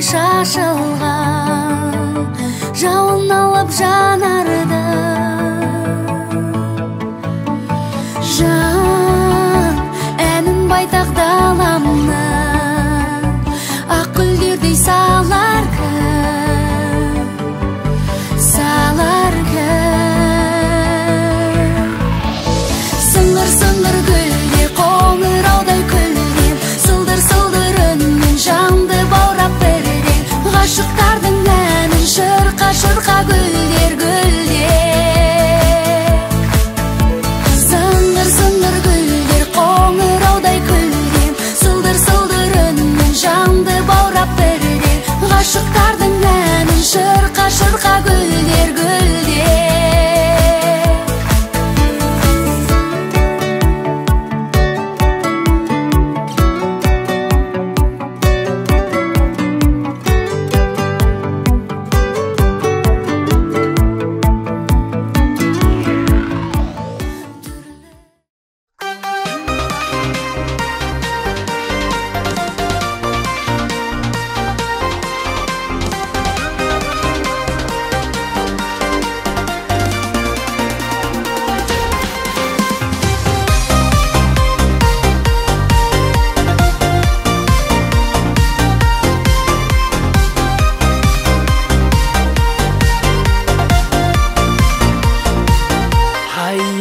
шашылған жауын алып жанарды жан әнін байтақ даламнан ақ гүлдердей салар кім сыңғыр гүлде қоңыраудай күлген сылдыр үнмен жанды баурап бірден ғашықтардың әнін шырқа гүлдер сыңғыр гүлдер қоңыраудай күлген сылдыр үнмен жанды баурап бірден ғашықтардың әнін шырқа гүлдер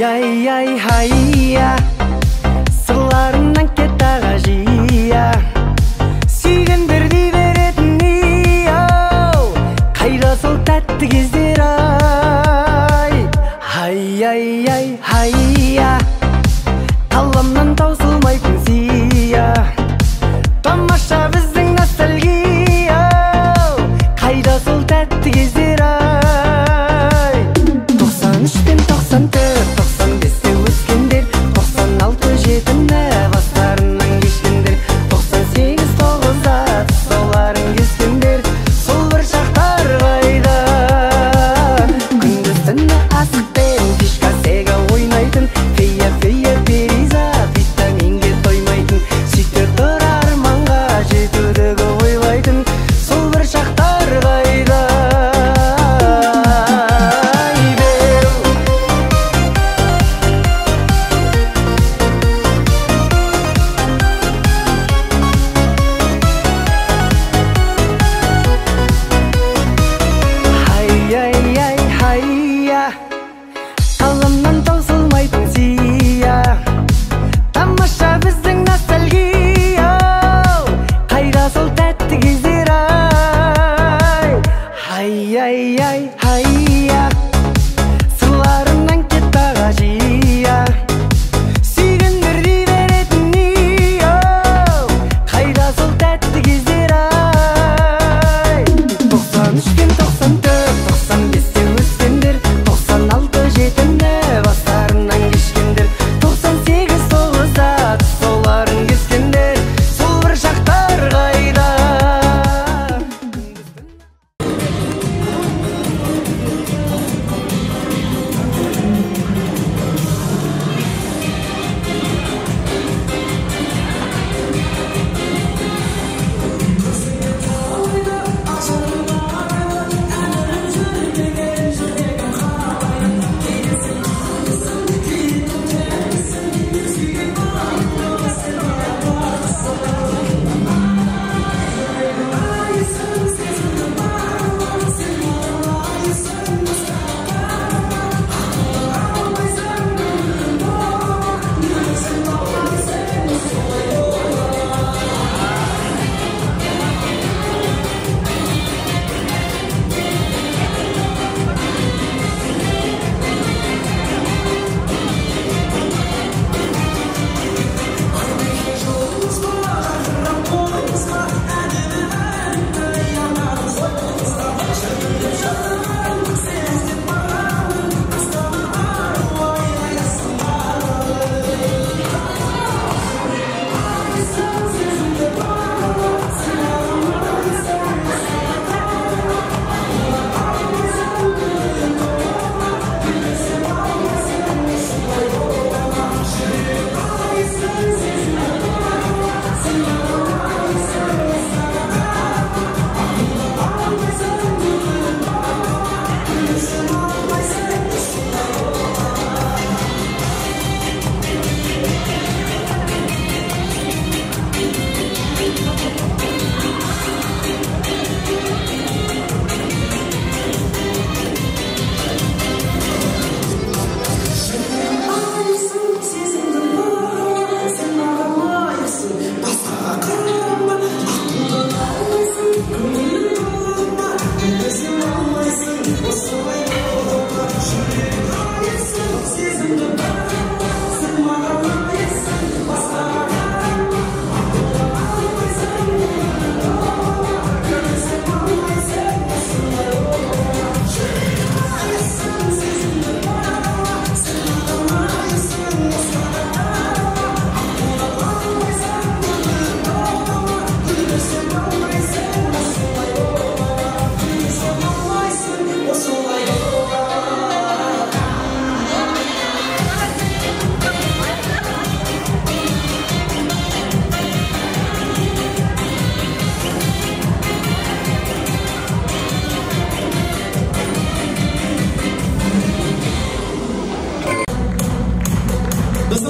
Hayya сырларынан кет аға жия сүйгендер дей беретін ей-ау қайда сол тәтті кездер hayya қаламнан таусылмайтын сия тамаша біздің ностальгия қайда сол тәтті кездер 93 пен 94 95-те өскендер 96 жетімді бастарынан кешкендер 98-9-да тұсауларын кескендер сол бір шақтар қайда күндіз түні асықпен дискотека ойнайтын фея периза витаминге тоймайтын сөйтіп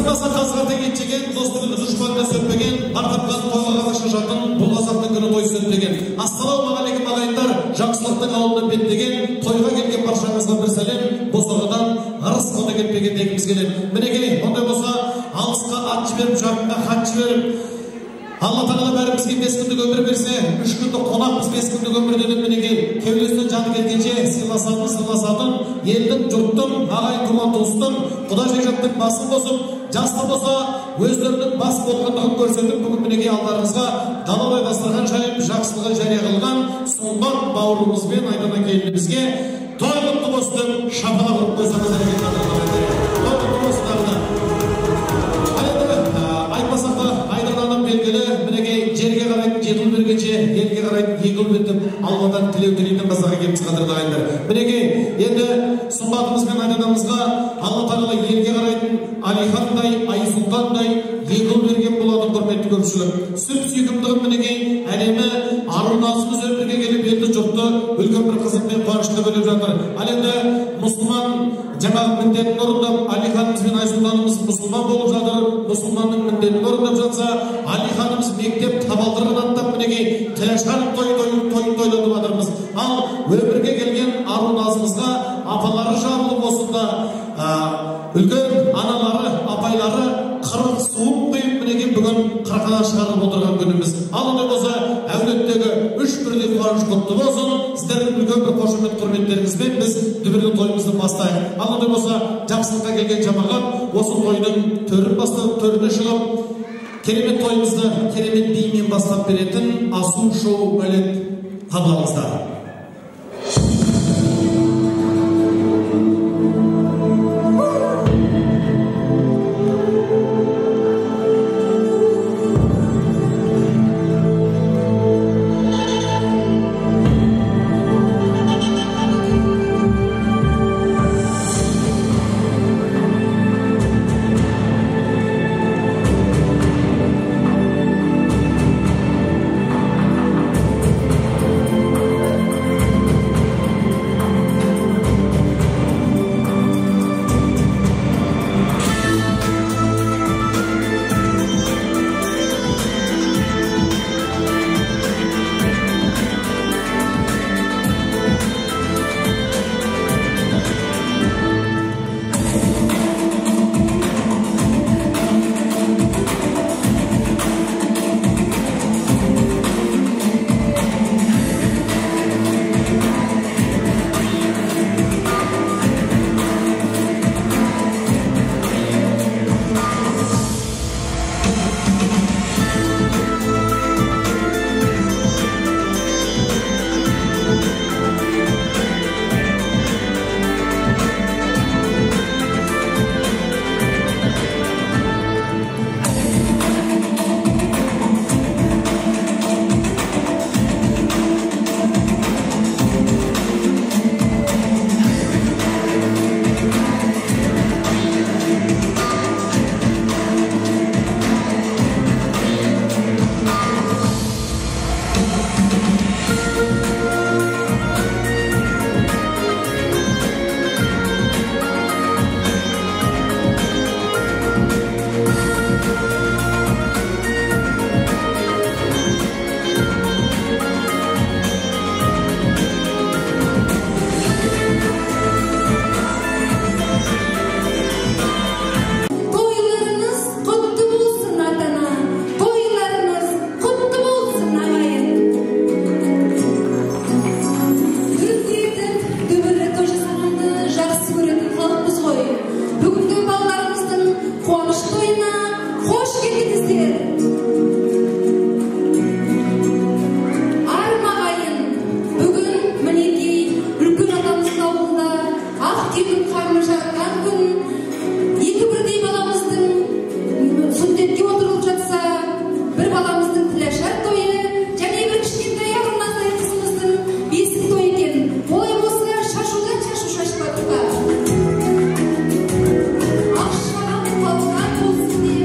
Сырласа қазғарды кетчеген, достығын дұшпанға сөтпеген, артапқан тойларға башқажатын, бұл қазақтың күні той сөтпеген. Ассалаумағалейкум ағайындар, жақсылықтың ауылынан беттеген, тойға келген баршаңызға бір сәлем, босағадан арыс қоны кетпеген дегіміз келеді. Мінекей, ондай болса, алысқа ат жіберіп, жақынға хат жіберіп, Алла Тағала бәрімізге 5 күндік өмір берсе, 3 күндік қонақпыз 5 күндік өмір дедім. Мінекей, кеудесінен жаны келгенше сыйласатын, елдің, жұрттың, ағайын туған туыстың, құда жекжаттың басын қосып, жаста болса өздерінің бас болғандығын көрсетіп, бүгін мінекей алдарыңызға далабай дастархан жайып, жақсылығын жария қылған сұңғат бауырымызбен айтадан келінімізге той құтты болсын, шапалақ ұрып қойсаңыздар екен. Той құтты болсын ағайындар. Айтпасақ та айдананың белгілі, мінекей жерге қарайтын жетіл бергенше, елге қарайтын егіл бетіп, алладан тілеу тілейтін қазақ екенбіз қадірлі ағайындар. Мінекей, енді сұңғатымыз бен айданамызға Алла Тағала елге қарайтын Алихандай, Айсұлтандай егіл берген болады, құрметті көпшілік. Сүт сүйкімдігін мінекей әлемі арунасымыз өмірге келіп, елді жұртты үлкен бір қызықпен қуанышты бөліп жатыр. Ал енді мұсылман жаңағы міндетін орындап, Алиханымыз бен Айсұлтанымыз мұсылман болып жатыр. Мұсылманның міндетін орындап жатса, Алиханымыз мектеп табалдырығын аттап мінекей тілашқан тойын тойлатып жатырмыз. Ал өмірге келген арунасымызға апалары жабылып осында үлкен аналары, апайлары қырық суын құйып мінекей бүгін қырқына шығарып отырған күніміз. Ал ондай болса, әулеттегі 3 бірдей қуаныш құтты болсын. Сіздердің үлкен бір қошемет құрметтеріңізбен біз дүбірлі тойымызды бастайық. Ал ондай болса, жақсылыққа келген жамағат осы тойдың төрін бастап, төріне шығып, керемет тойымызды керемет бимен бастап беретін Асу шоу бәлет қабыл алыңыздар. Akşam balkan olsun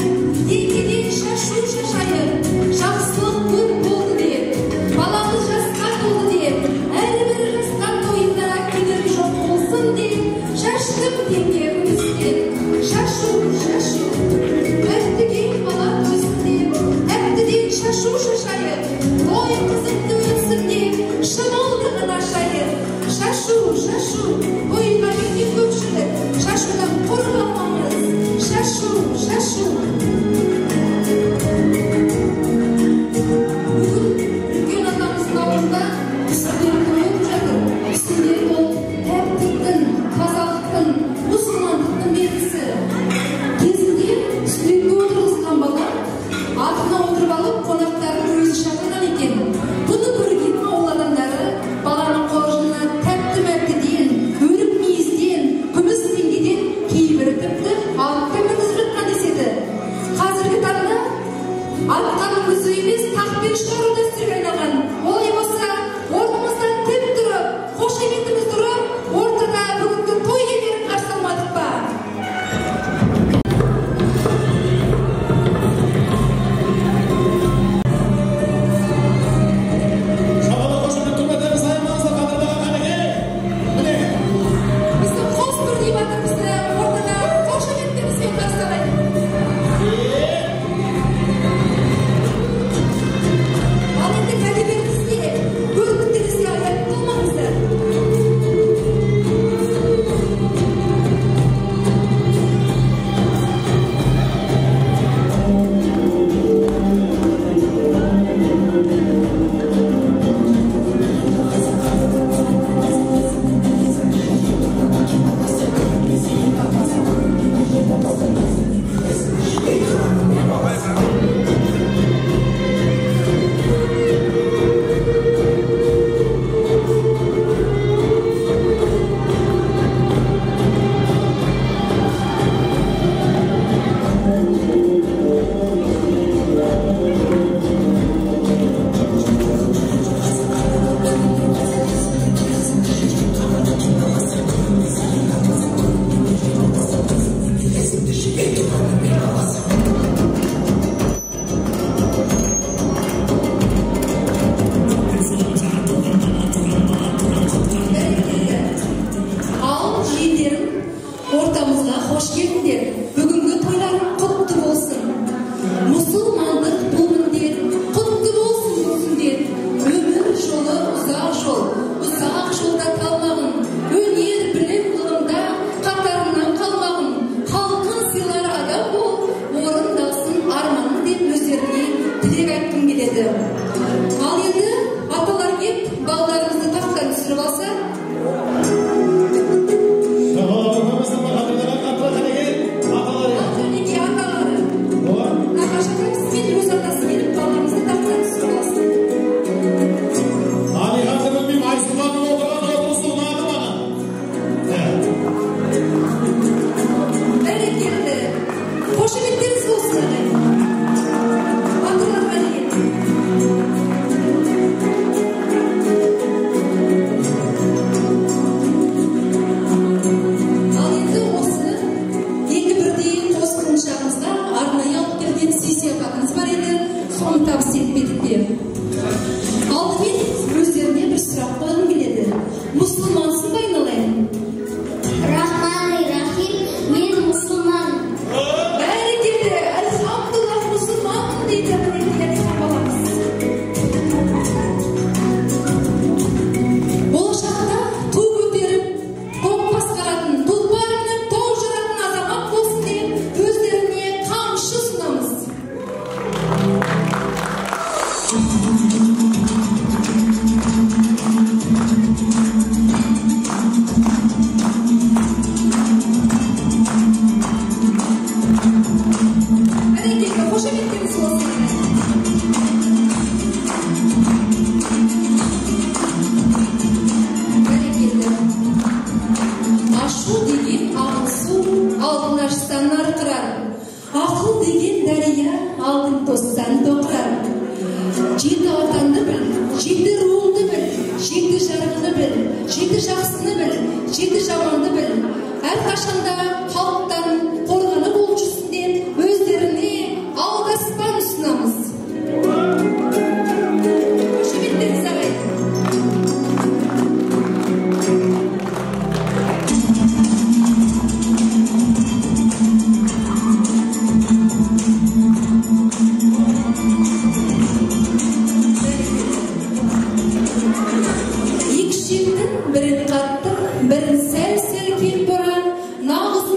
Birinin katты, birinin sel-sel kelip boran, nağız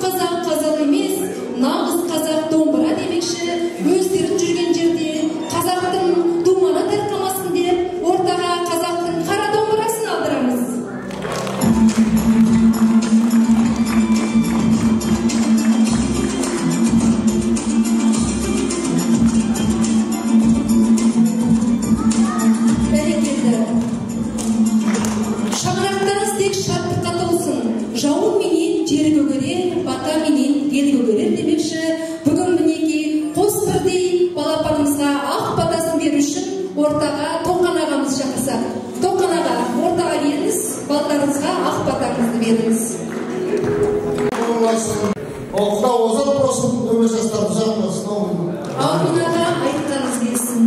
беріңіз. Құда озат болсын, өмір жастар ұзақ болсын. Аумин аға, айтқаныңыз келсін.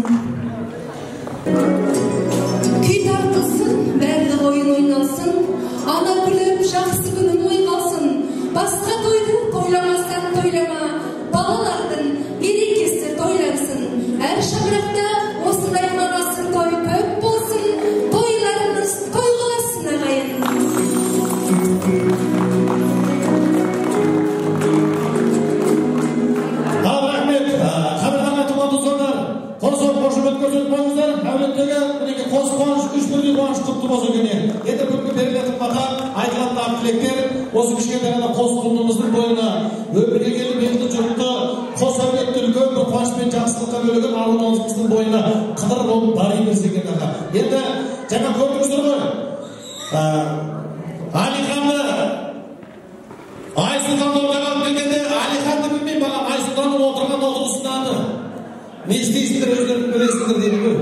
Күй тартылсын, бәрі ойын ойналсын, ана күліп жақсы күнін ойналсын. Басқа тойды тойламастан тойлама, балалардың берекесі тойлансын. Әр шаңырақта осындай манасын той көп болсын, тойларыңыз той қыласын ағайын. Рахмет, қабырғаны айтылған тұзғандар, қосып қошымет көрсетіп қойыңыздар. Әулеттегі мінеки қос қуаныш, үш бірдей қуаныш құтты болсын екен. Енді бүгінгі берілетін бата айтылатын ақ тілектер осы кішкентай ғана қос құлынымыздың бойына өмірге келіп елді жұртты қос әулетті үлкен бір қуаныш пен жақсылыққа бөлеген арудамыздың бойына қыдыр болып бari берсе екен аға. Енді жаңа көрдіңіздер ғой, Алиханды Айсұлтанды орнаған келгенде Алиханды білмеймін, маған Айсұлтанның отырған отырысындағы не істейсіңдер, өздерің білесіңдер дейді ғой.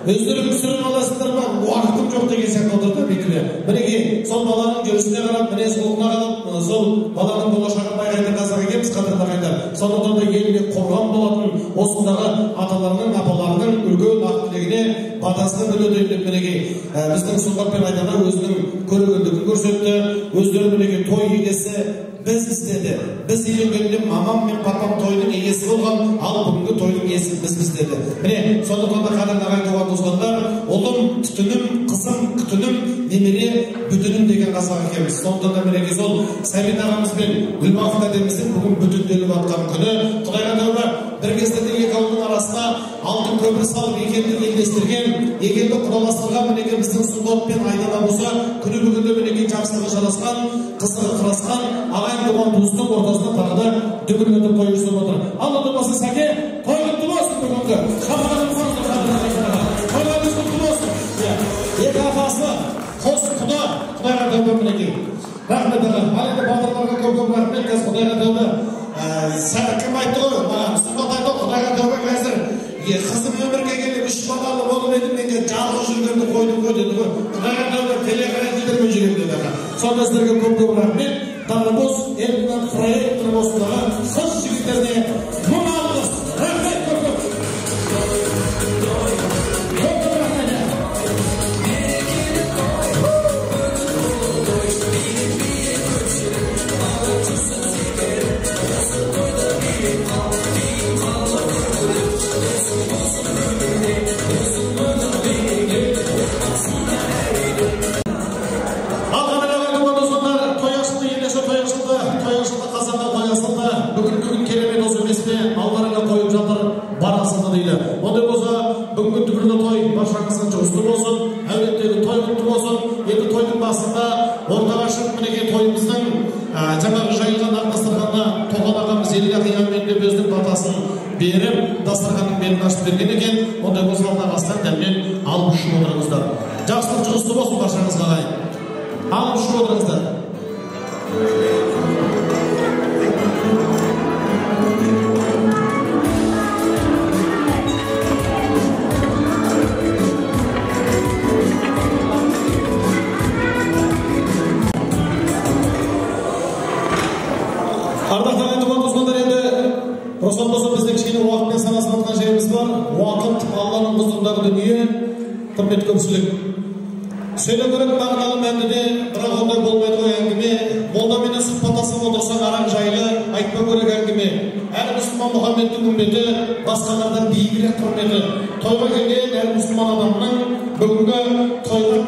Өздерің түсіріп аласыңдар ма, уақытым жоқ деген сияқты отырды бекілі. Мінеки сол баланың жүрісіне қарап, мінез құлқына қарап, сол баланың болашағын байқайтын қазақ екенбіз, қадірлі ағайындар. Сондықтан да еліне қорған болатын осындағы аталарының, апаларының үлкен ақ тілегіне батасын біледі деп мінеки біздің сұхбатпен айтады, өзінің көрегендігін көрсетті. Өздері мінеки той иесі біз істеді. Біз үйленгенде мамам мен папам тойдың иесі болған, ал бүгінгі тойдың иесі біз деді. Міне, сондықтан да қадірлі ағайын туған туысқандар, ұлым түтінім, қызым күтінім, немере бүтінім деген қазақ екенбіз. Сондықтан да мінеки сол Сәбит ағамыз бен Гүлбақыт әдеміздің бүгін бүтінделіп атқан күні. Құдайға тәуба, бір кездерде екі ауылдың арасына алтын көпір салып екенді елдестірген, екенді құраластырған мінеки біздің Сұңғат пен Айдана болса, күні бүгінде мінеки жақсылығы жарасқан, қызығы қырасқан ағайын туған туыстың ортасына тағы да дүбір өтіп той жасап отыр. Алла болмаса сәке, той құтты болсын бүгінгі. Тойларыңыз құтты болсын. Екі апасы қос құда, Құдайға тәуба мінеки. Рахмет аға. Ал енді батырларға көп рахмет. Қазір Құдайға тәуба. Кім айтты ғой? Маған Сұңғат айтты, Құдайға тәуба қазір қызым өмірге келіп үш балалы болып едім, менде жалғыз жүргенді қойдым ғой деді ғой. Құдайға тәуба телеқарателермен жүрем деді аға. Сонда сіздерге көп рахмет. Тарбос Эльман проекттің осындағы қыз жігіттеріне мың алғыс. Рахмет көп. Ондай болса, бүгінгі түбірді той баршаңыздың жұғысты болсын, әулеттегі той құтты болсын. Енді тойдың басында ортаға шығып мінеки тойымыздың жаңағы жайылған ақ дастарханына Тоған ағамыз Елғақи әмин деп өзінің батасын беріп, дастарханның белін ашып берген екен. Ондай болса, алдағы астан дәмнен алып ұшып отырыңыздар. Жақсылық жұғысты болсын баршаңызға ағайын. Алып ұшып отырыңыздар. Ардақтаған туған туысқандар, енді рұқсат болса бізде кішкене уақытпен санасып жатқан жеріміз бар. Уақыт Алланың құзырындағы дүние, құрмет көпшілік. Сөйлеу керек мағыналы мәнінде, бірақ ондай болмайды ғой әңгіме. Молдаменен сұхбаттасып отырсаң арақ жайлы айтпау керек әңгіме. Әр мұсылман Мұхаммедтің үмбеті, басқалардан биігірек құрметі. Тойға келген әр мұсылман адамның бүгінгі тойға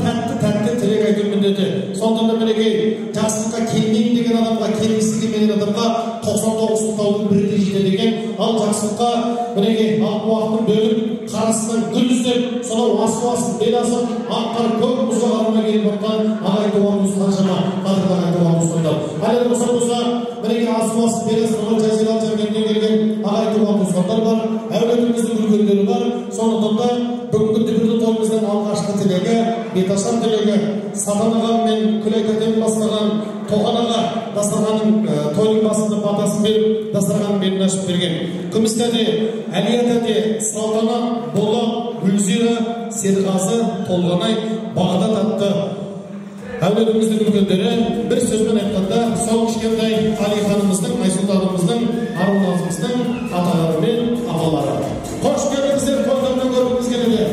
тәтті тілек айту міндеті. Сондықтан да мінекей жақсылыққа келмеймін деген адамға, келгісі келмеген адамға 99 сылтаудың бірі де жетеді деген. Ал жақсылыққа мінекей ақ уақытын бөліп, қарасынан гүл іздеп, сонау асып бел асып, ақ қар көк мұзға қарама келіп жатқан ағайын туғанымыз қаншама, қадірлі ағайын туғанымыз сонда. Әлі болса, мінекей асып бел асып, жазират жәрмеңден келген ағайын туған туысқандар бар, әулетіміздің үлкендері бар. Сондықтан да бүгінгі дүбірлі тойымыздың алғашқы тілегі, беташар тілегі, Сатан ағам мен Күләй тәтем бастаған Тоған аға дастарханның тойдың басында батасын беріп, дастарханның белін ашып берген. Күміс тәте, Әлия тәте, Салтанат, Болат, Гүлзира, Серғазы, Толғанай, Бағдат атты әулетіміздің үлкендері бір сөзбен айтқанда сол кішкентай Алиханымыздың, Айсұлтанымыздың, Арулазымыздың аталары мен апалары. Қош келдіңіздер, қолдарынан көргіміз келеді.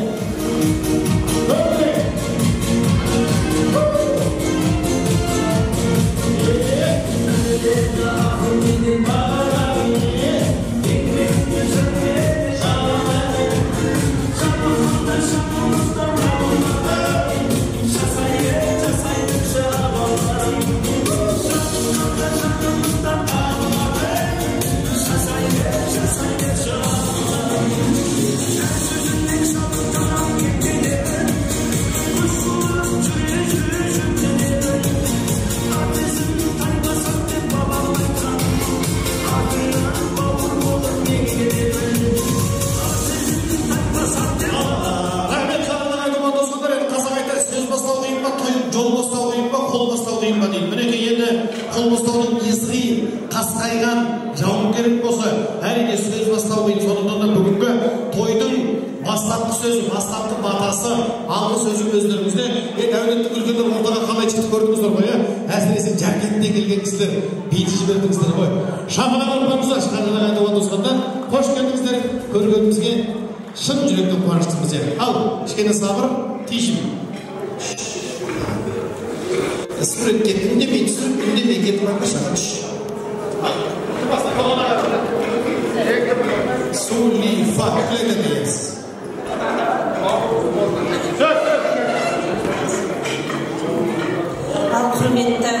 Қол бастаудың езғи, қасқайған жауын керек болса, әрине сөз бастау қиын. Сондықтан да бүгінгі тойдың бастапқы сөзі, бастапқы батасы, алғы сөзі өздеріңізде. Әулеттік үлкендер ортаға қалай шықты көрдіңіздер ғой, әсіресе Жаркентте келген кісілер бейті жібердіңіздер ғой. Шамаға ұрпамыздар, шыққанына айдауан достардан қош келдіңіздер, көргенімізге шын жүректен қуаныштымыз. Ал, кішкене сабыр, тиішім. Сүрекке үндемей түсіп, үндемей кетіп бақы шағын үш. Сули фактлеген дейіз. Ал құрметті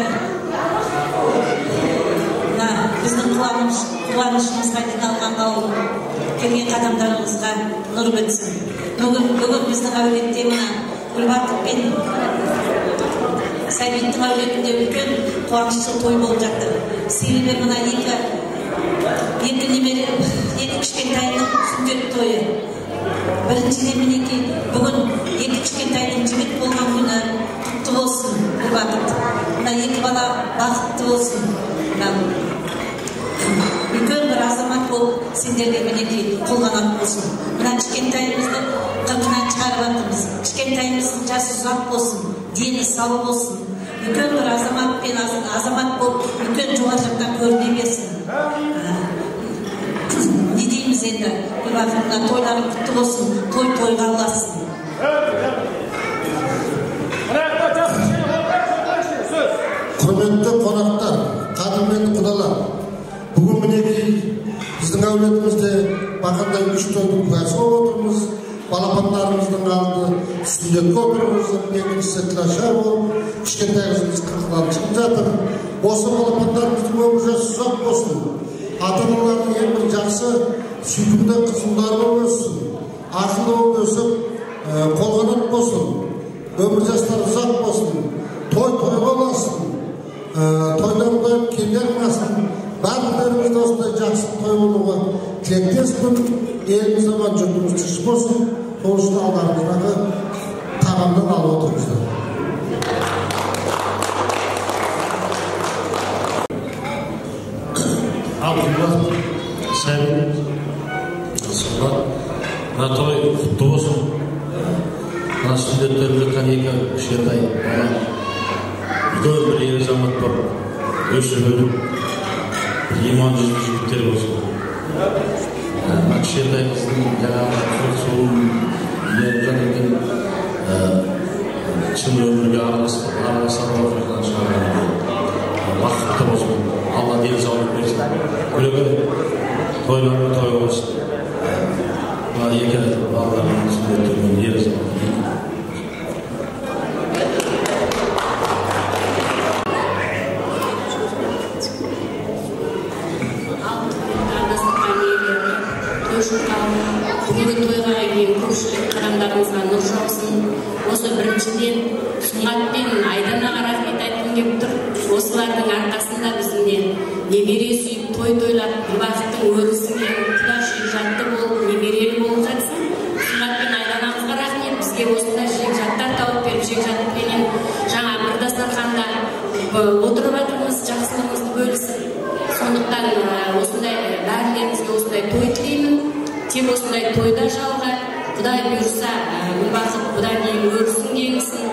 біздің қуанышымызға айналған ауыл келген қадамдарыңызға нұр бітсін. Бүгін біздің әулетте мына Гүлбатық пен Сәбиттің әулетінде үлкен қуанышты той болып жатыр. Себебі мына екі немере, екі кішкентайының сүндет тойы. Біріншіден мінекей бүгін екі кішкентайының жігіт болған күні құтты болсын Гүлбатық. Мына екі бала бақытты болсын. Үлкен бір азамат болып сендерге мінекей қолғанат болсын. Мына кішкентайымызды қырқынан шығарып жатырмыз. Кішкентайымыздың жасы ұзақ болсын, дені сау болсын. Үлкен бір азамат пен азамат болып, үлкен жоғары жақтан көріне берсін. Не дейміз енді? Гүлбатыққа тойларың құтты болсын, тойға ұласын. Құрметті қонақтар, қадірменді құдалар, бүгін мінекей біздің әулетімізде бақандай үш тойдың куәсі болып отырмыз. Балапандарымыздың алды сүндетке отырмыз, екіншісі клаша болып, кішкентай қызымыз қырқылан шығып жатыр. Осы балапандарымыздың өмір жасы ұзақ болсын. Ата-аналардың ең бір жақсы сүйкімді қызылдары болып өссін. Ақылы болып өсіп, қолғанат болсын. Өмір жастары ұзақ болсын. Той боласын. Тойлардан келдер болсын. Барлықтарымызда осындай жақсы той болуға тілектеспін. Еліміз аман, жұртымыз тыныш болсын. Сол үшін алдарыңыздағы тағамдан алып отырыңыздар. Абдулла, Сәбит, Сымбат, мына той құтты болсын. Мына студенттерге екі кішкентай бала үлкен бір ер азамат бар, өсіп өніп, иман жүзді жігіттер болсын. Мына кішкентай қыздың жаңағы сұлуын еріп жатырken шын өмірге араласа отырған шығарған бақытты болсын. Алла денсаулық берсін. Күлігі тойлары той болсын. Мына екі балалардың студенттермен ер азамат. Бүгінгі тойға келген көпшілік қадамдарыңызға нұр жаусын. Осы біріншіден Сұңғат пен Айданаға рахмет айтқым келіп тұр. Осылардың арқасында біздің немере сүйіп той-тойлап, Гүлбатықтың өрісімен құдаш жекжатты болып, немерелі болып жатсын. Сұңғат пен Айданамызға рахмет, бізге осындай жекжаттар тауып беріп, жекжатпенен жаңа бір дастарханда отырып жатырмыз, жақсылығымызды бөлісіп. Сондықтан осындай бәрілеріңізге осындай той тілеймін. Тек осындай тойда жалға, Құдай бұйырса, Гүлбатық бұдан кейін өрісін кеңсін,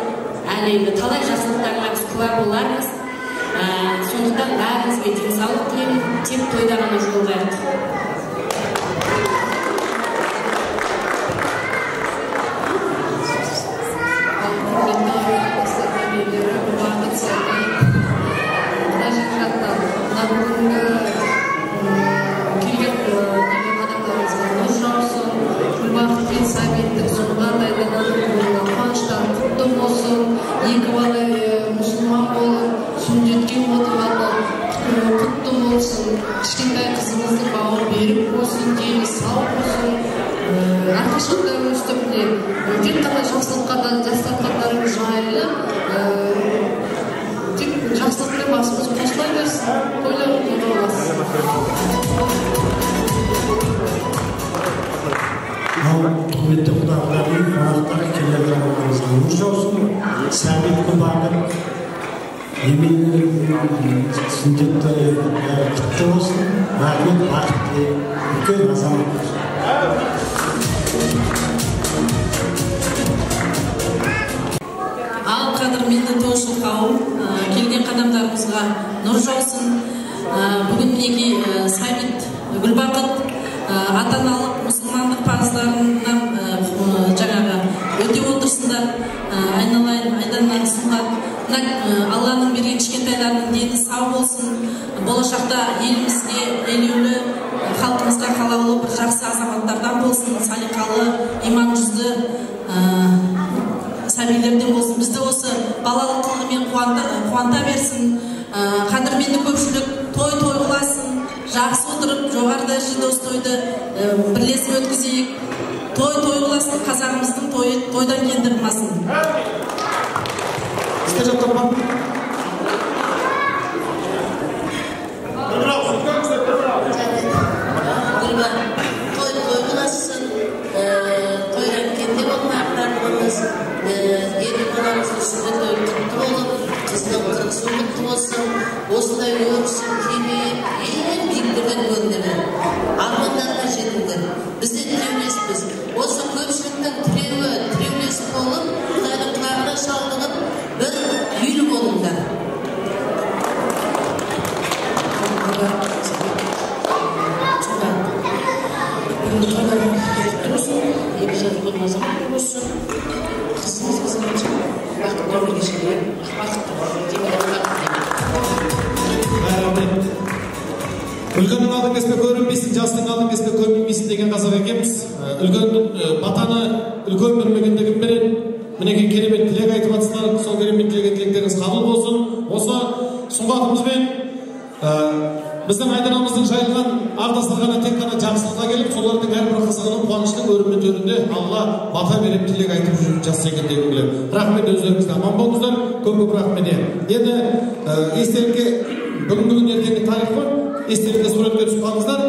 әлі енді талай жақсылықтарына біз куә болармыз. Сондықтан бәрімізге денсаулық тілеймін, тек тойда ғана жолығайық. Кішкентай қызымыздың бауыр беріп болсын, дені сау болсын, әрқашанда өстіп тек қана жақсылыққа жастарқандарың жайлы, тек жақсылықпен басымыз қосылай берсін, тойлар боласыз. Құрметті құдағалардың қонақтар келген болғаныңызға нұр жаусын, сәбит Құлбағыр сүндетті құтты болсын, рахмет, бақытты, үлкен азамат болсын. Ал қадірменді тоғышыл қауым, келген қадамдарымызға нұр жаусын. Бүгін мінекей Сәбит Гүлбақыт ата-аналық мұсылмандық парыздарынан жаңағы өте отырсында айналайын сұңғат. Алланың берген кішкентайларының дені сау болсын. Болашақта елімізге елеулі, халқымызға қалаулы бір жақсы азаматтардан болсын, салиқалы, иман жүзді сәбилерден болсын. Бізді осы балалық қылығымен қуанта берсін. Қадірменді көпшілік той қыласын, жақсы отырып, жоғарыда жиды осы тойды бірлесіп өткізейік. Той қыласын, қазағымыздың тойдан кендірмасын. Сіздер жақтан бар? Той қыласын, тойдан кенде болмақтар болыңыз, ері баламыздың сүннеті құтты болып, қыздың қырқысы құтты болсын, осындай өрісін кемейіп, ең биіктірген көндірі, армандарға жетіңдер. Бізде тілеулеспіз. Осы көпшіліктің тілеулес болып, Құдайдың құлағына шалдығып, бір үйлі болыңдар. Үлгеннің алдың кеспе көрінбейсің, жастың алдың кеспе көрінбейсің деген қазақ екенбіз. Үлгеннің батаны үлкен бермегендігін берен, мінеке керемет тілек айтып атсыздар, сол керемет тілектеріңіз қабыл болсын. Осы сұхбатымызбен біздің айданамыздың жайылған ардастырғаны тек қана жақсылыққа келіп, солардың әрбір қызығының қуаныштың өрімен төрінде Алла бата беріп тілек айтып жүріп жас екендігін білемін. Рахмет, өздеріңізді аман болыңыздар, көп рахмет. Енді естелікке бүгін ертеңгі тарих қой, естелікке суретке түсіп қалыңыздар.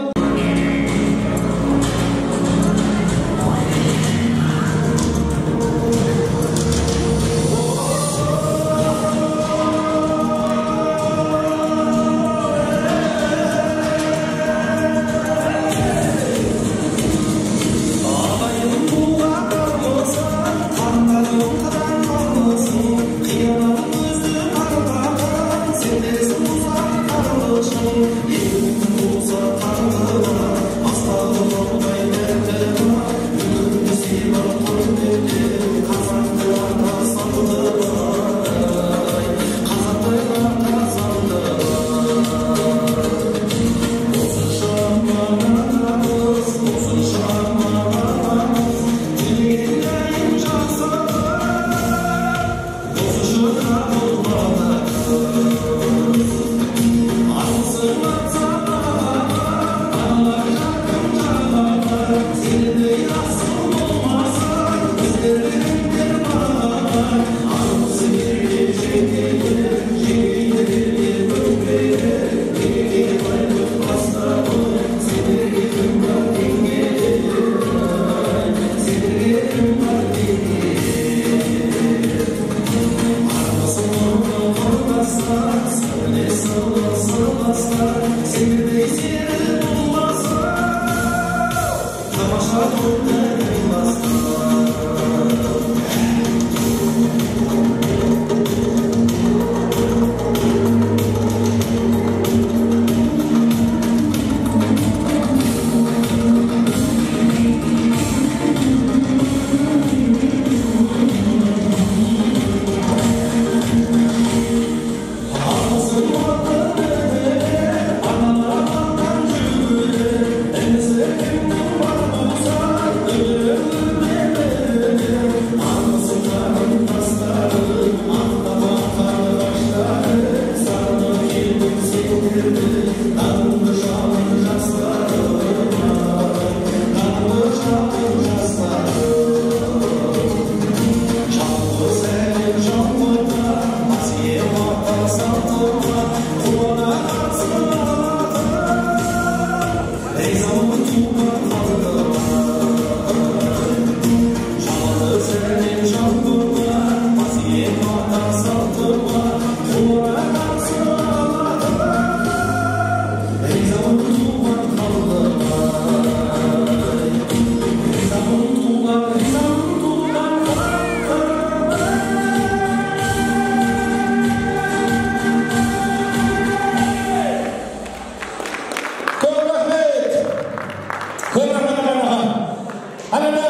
Әлемде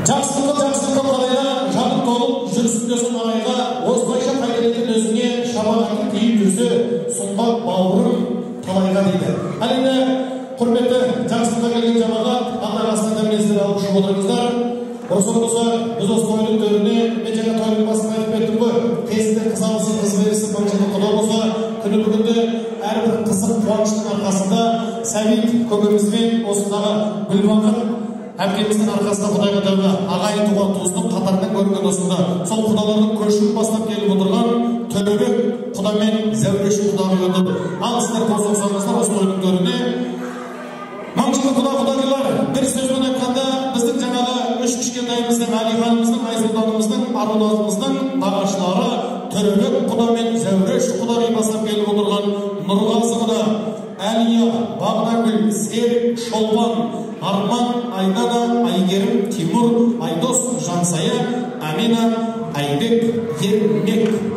жақсылыққа қалайда жанын толып жүрсіндесін арайға осылайша қайдалетін өзіңе шабағатын тиіп жүрсе сұңғақ бауырым талайға дейді. Әлемде құрметті жақсылыққа келген жамағат, алла арасында мінездер алып шығып отырыңыздар. Осыны болса, біз осы тойдың төріне, мен жаңа тойдың басында айтып кеттім ғой, кезінде қыз алсын, қыз берісін, маңжылы құда болса, күні бүгінде әрбір қызық қуаныштың арқасында Сәбит көкемізбен осындағы Гүлбақыр әпкеміздің арқасында Құдайға тәуба ағайын туған туыстың қатарынан көрінген осында сол құдалардың көшін бастап келіп отырған Төлебек құда мен Зәуреш құдаға өтіп, ал сіздер қосылсаңыздар осы тойдың төріне маңжылы құдағилар, бір сөзбен айтқанда біздің жаңағы үш кішкентайымыздың Әлиханымыздың, Айсұлтанымыздың, Арулазымыздың нағашылары Төлебек құда мен Зәуреш құдағи бастап келіп отырған Нұрғазы құда, Әлия, Бағдагүл, Серік, Шолпан, Арман, Айдана, Айгерім, Тимур, Айдос, Жансая, Амина, Айбек, Ермек.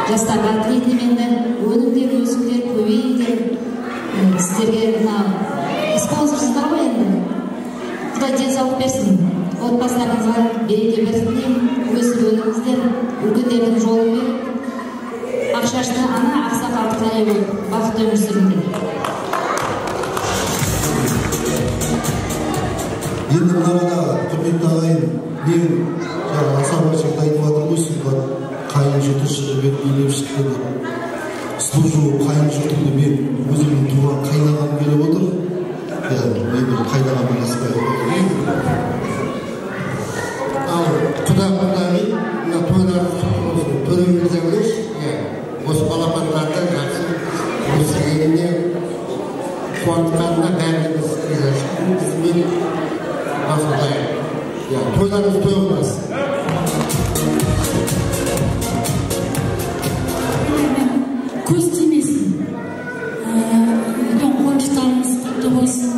Жастарға тілейтінімді өнімдер, өсімдер көбейіңдер, Сіздерге спонсорсыздар ғой енді. Құдай денсаулық берсін. Отбасыларыңызға береке берсін деймін. Өсіп өніңіздер, үлкендердің жолын беріп, ақшашты ана ақсақалды қарай болып, бақытты өмір сүріңдер. Енді мынада құрметті ағайын, мен асабашылықты айтып жатыр ғой сізге, қайын жұрты шығып билеп шықты деп. Служу қайын жұртымды мен өзімнің туған қайнағам келіп отыр. Мен бір қайнағам аспай отыр. Ал құда-құдағи, мына тойларды төреңіздіңіз, осы балапандарды жақсы осы еліне қуантқанына бәріміз ризашылығымыз мен басылдайын. Тойларыңыз той болмасын. Көз тимесін. Қуаныштарыңыз құтты болсын.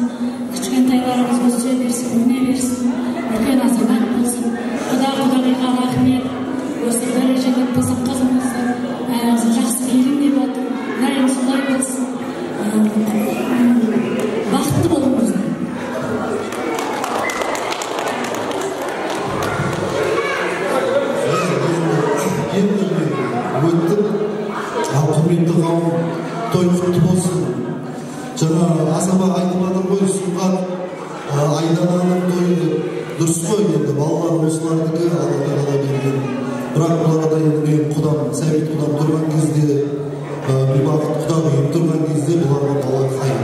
Кішкентайларымыз өсе берсін, өне берсін. Үлкен азамат болсын. Құда-құдағиға рахмет. Осы бір жігіт болсын, қызымызды жақсы елім деп отыр. Бәрің солай болсын. Бақытты болыңыз. Құрметті қауым, той құтты болсын. Жаңа асаба айтып жатыр ғой, Сұңғат Айдананың тойы дұрыс қой енді, балалар осылардікі Алла тағала берген. Бірақ бұларда енді мен құдам, сәбит құдам тұрған кезде, бір бақыт құдам үйіп тұрған кезде бұларға бала қайын.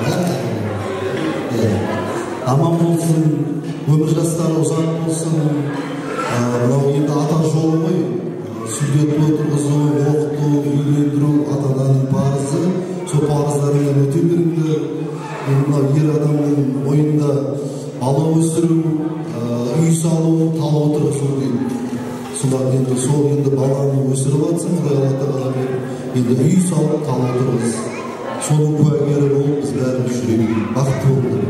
Аман болсын, өмір жастары ұзақ болсын. Мынау енді ата жолы ғой. Сүндет отырғызу, оқыту, үйлендіру атаның парызы. Сол парыздарыңнан өте беріңдер. Мынау ер адамның ойында бала өсіру, үй салу, тал отырғызу дейді. Солар енді сол енді баланы өсіріп жатсын, Құдай Алла тағала енді үй салып, тал отырғыз. Соның куәгері болып біз бәріміз жүрейік. Бақытты болыңдар.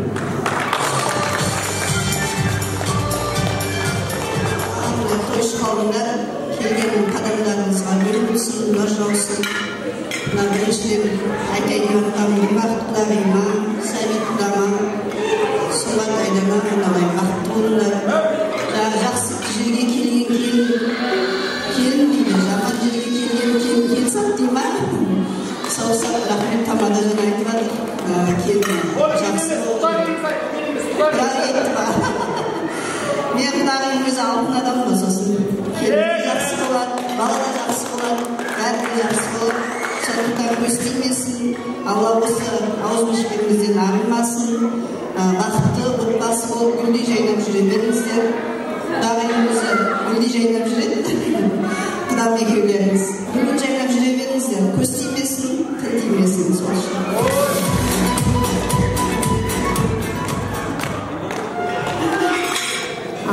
Келген қадамдарыңызға берік болсын, нұр жаусын. Мына біріншіден айтайын жатқаным бақыт құдағиыма, сәбит құдама, Сұңғат Айдана, мынандай бақытты болыңдар. Жақсы жерге келген келін дейді, жаман жерге келген келін сап дей ма? Саусақ рахмет тамада жаңа айтып жатыр. Келін жақсы болды. Бірақ етті ба? Мен құдағиым өзі алтын адам ғой сосын. Келін жақсы болады, бала да жақсы болады, бәрі жақсы болады. Сондықтан көз тимесін, Алла осы ауызбіршілігімізден арылмасын, бақытты отбасы болып гүлдей жайнап жүре беріңіздер. Құдағиым өзі гүлдей жайнап жүреді. Құдам екеулеріңіз гүл жайнап жүре беріңіздер. Көз тимесін, тіл тимесін сол үшін.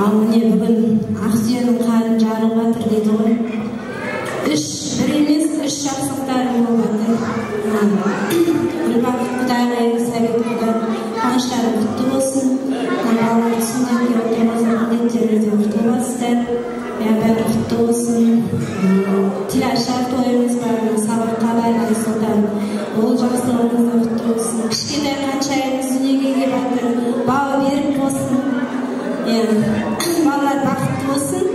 Ал міне бүгін Ақсүйенің қарын жарып жатыр дейді ғой. Бір емес, үш жақсылықтар болып жатыр. Гүлбақыт Құдағиымыз, сәбит құда қуаныштары құтты болсын. Балалар тұсынан келіп отырмыздар, ниеттеріңізде құтты боласыздар. Бәрі құтты болсын. Тилашар тойымыз бар, Сабырқа Байлай Сұлтан. Ол жақсылығыңызда құтты болсын. Кішкентай қаншайымыз дүниеге келіп жатыр. Бауы берік болсын. Балалар бақытты болсын.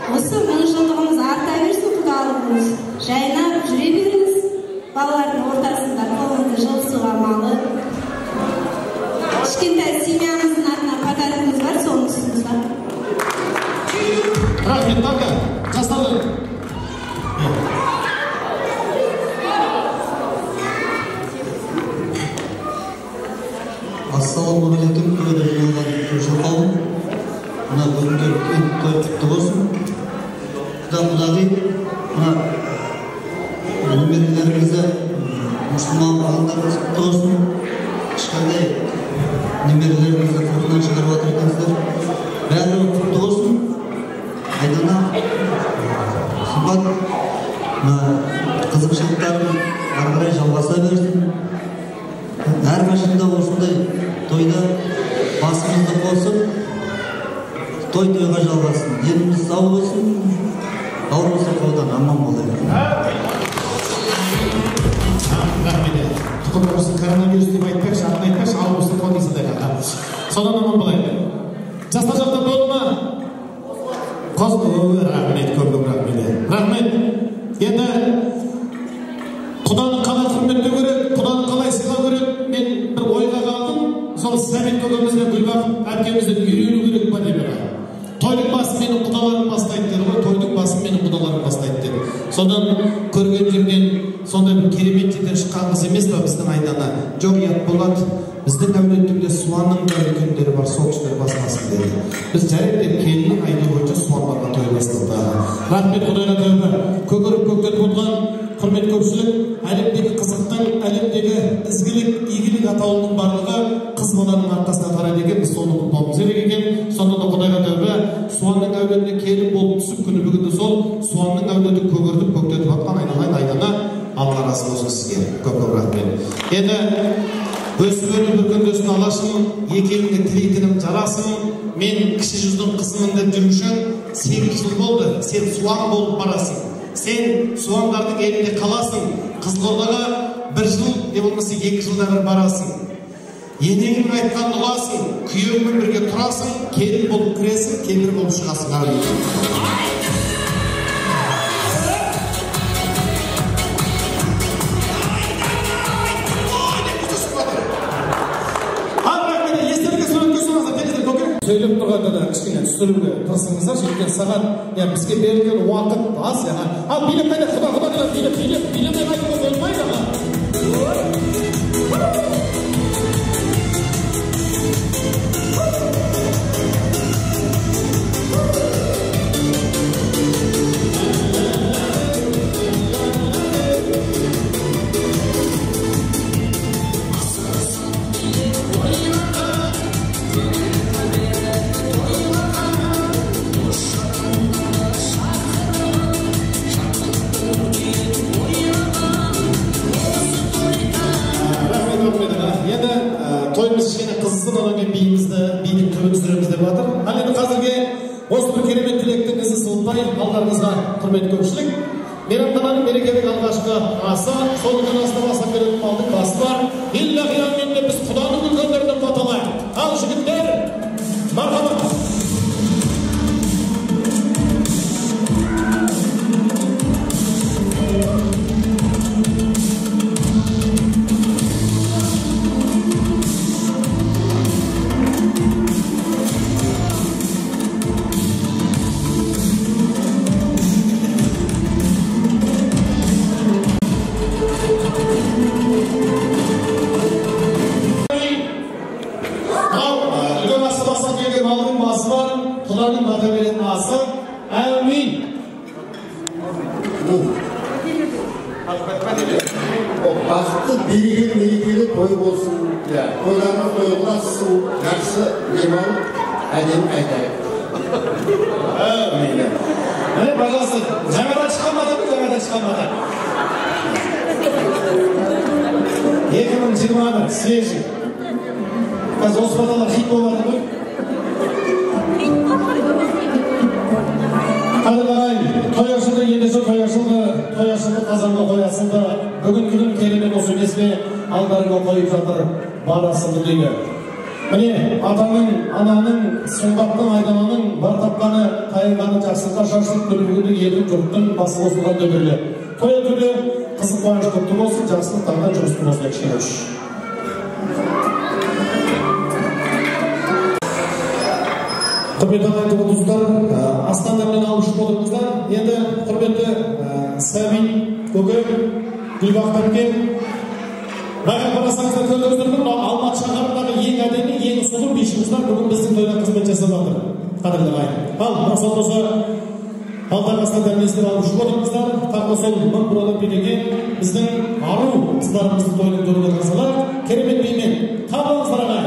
Осы 10 жылдығымыз арта берсін, құдалығымыз. Жайнап жүре беріңіз. Балалардың ортасында қолыңызды жыл суға малып. Кішкентай семьямыздың атына подаркіміз бар, соны ұсыныңыздар. Рахмет, Тарка. Жастардың. Ассалаумағалейкум, қадірлі мына бүгінгі той құтты болсын. Құда-құдағи мына немерелеріңізді мұсылман ағаларыңыз құтты болсын. Ешқандай немерелеріңізді құтынан шығарып жатыр екенсіздер. Бәрі құтты болсын. Айдана, Сұңғат, қызықшылықтарын ары қарай жалғаса берсін. Әрқашанда осындай тойда басымызды қосып, той-тойға жалғасын. Деніміз сау болсын, ауырмаса қаудан аман болайық. Рахмет. Құтты болсын, коронавирус жүріс деп айтпақшы, августың комиссияда қалған. Содан аман болайын. Жастар жақта болды ма? Рахмет, көп рахмет. Рахмет. Енді Құданы қалай құрметтеу керек, Құданы қалай сыйлау керек, мен бір ойға қалдым. Сол Сәбит көкемізге Гүлбақ әпкемізден үйрену керек па деп. Тойдың басын менің құдаларым бастайды деді ғой, тойдың басын менің құдаларым бастайды деді. Содан көрген жерден сондай бір керемет жерден шыққан қыз емес па біздің Айдана? Жоқ, ұят болады. Біздің әулетімде Суанның да үлкендері бар, сол кісілер басқасын деді. Біз жарайды деп келіннің айны бойынша Суанға той бастық. Рахмет, Құдайға тәуба. Көгеріп көктетіп отырған құрмет көпшілік, әлемдегі қызықтың, әлемдегі ізгілік, игілік атаулының барлығы қыз баланың арқасына қарайды екен, біз соны ұмытпауымыз керек екен. Сонда да Құдайға тәуба, Суанның әулетіне келін болып түсіп күні бүгінді сол Суанның әулеті көгертіп көктетіп атқан Айдана, алла разы болсын сізге. Көп-көп рахмет. Енді өсіп-өніп бір күндесін алашын, екеуіңе тілейтінім жарасын. Мен кіші жүздің қызымын деп жүруші 8 жыл болды, сен Суан болып барасың. Сен Суандардың елінде қаласың, Қызылордаға 1 жыл, не болмаса 2 жылда бір барасың. Енеңнің айтқан ұласың, күйеуіңмен бірге тұрасың, келін болып кіресің, кемпір болып шығасың. Сөйлеп тұрғанда да кішкене түсіруге тырысыңыздар, жеткен сағат, бізге берілген уақыт аз. Ал билеп қайда, құда билемей қайтуға болмайды. Тойымыз кішкене қызсын, одан кейін бидің түбін түсіреміз деп жатыр. Ал енді қазірге осы бір керемет тілектің ізі суытпай алдарыңызға құрмет көпшілік. Мейрамхананың мерекелік алғашқы асы, соның астына басып беретін малдың басы бар. Иллахиянменде біз Құданың үлкендерінен баталайық. Ал жігіттер, мархабат. Құданың бата беретін асы, әмин. Бақытты береген мерекелі той болсын. Тойларыңыз тойылғасын, жақсы демал, әдем айтайық. Әмин. Міне, пожалуйста, жаңадан шыққанмады. 2021, свежий. Қазір осы баталар хит болады ғой. Той ашылды, ендесі той ашылды, қазанға той асылды. Бүгін күнін керемет осы беске алдарыңа қойып жатыр, бар асылды дейді. Міне, атаның, ананың, сұңғаттың, Айдананың бар тапқаны, қайырғаны жақсылыққа шашылып, күні бүгінді елдің жұрттың басы қосылған дөбірлі. Той өтуде қызық қуаныш көпті болсын, жақсылықтардан жүрістің осылай кішкене үш. Құрметті ағайынды достар, астандармен алушы болыңыздар. Енді құрметті Сәбит көке, Гүлбақ әпке, байқап қарасаңыздар көрдіңіздер ме? Алматы шаһарындағы ең әдемі, ең сұлу бишіміздар бүгін біздің тойда қызмет жасап жатыр. Қадірлі ағайын. Ал осы алдағы астандармен алушы болыңыздар. Тағы сол мың бұралып билеген біздің ару қыздарымыздың тойының төрінде қызылар керемет бимен қабылыңыздар ағайын.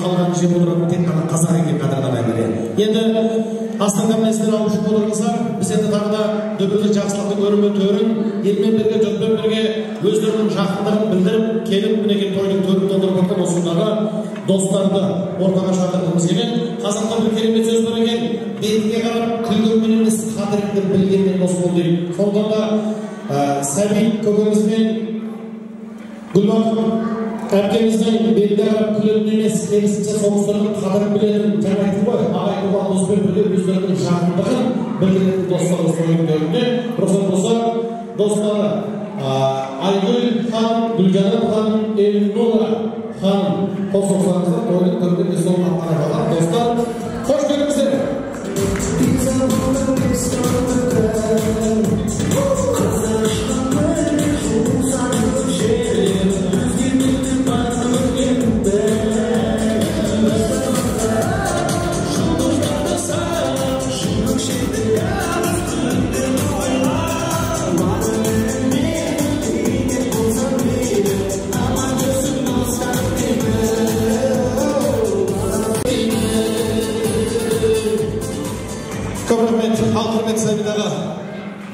қалған жеп отыратын тек қана қазақ екен қадірлі ағайындар. Енді астырған мәселе алып отырыңыздар. Біз енді тағы да дөпелі жақсылықтың өрімен төрін елмен бірге, жұртпен бірге өздерінің жақындығын білдіріп, келіп мінекей тойдың төрін толтырып жатқан осындағы достарды ортаға шақырғымыз келеді. Қазақта бір керемет сөз бар екен: бетіңе қарап күлгенмен емес, қадіріңді білгенмен дос бол дейді. Сондықтан да Сәбит көкеміз бен Гүлбақыр әпкеміздің бетіне қарап күлетін емес, керісінше соғыстардың қадірін білетін жаңа айтты ғой, ағайын туған доспен бірге өздерінің жақындығын білдіретін достар осы тойында. Рұқсат болса, достары Айгүл ханым, Гүлжанат ханым, Эльнура ханым қосылсаңыздар, тойдың төрінде сол аттарға қалған достар, қош келдіңіздер.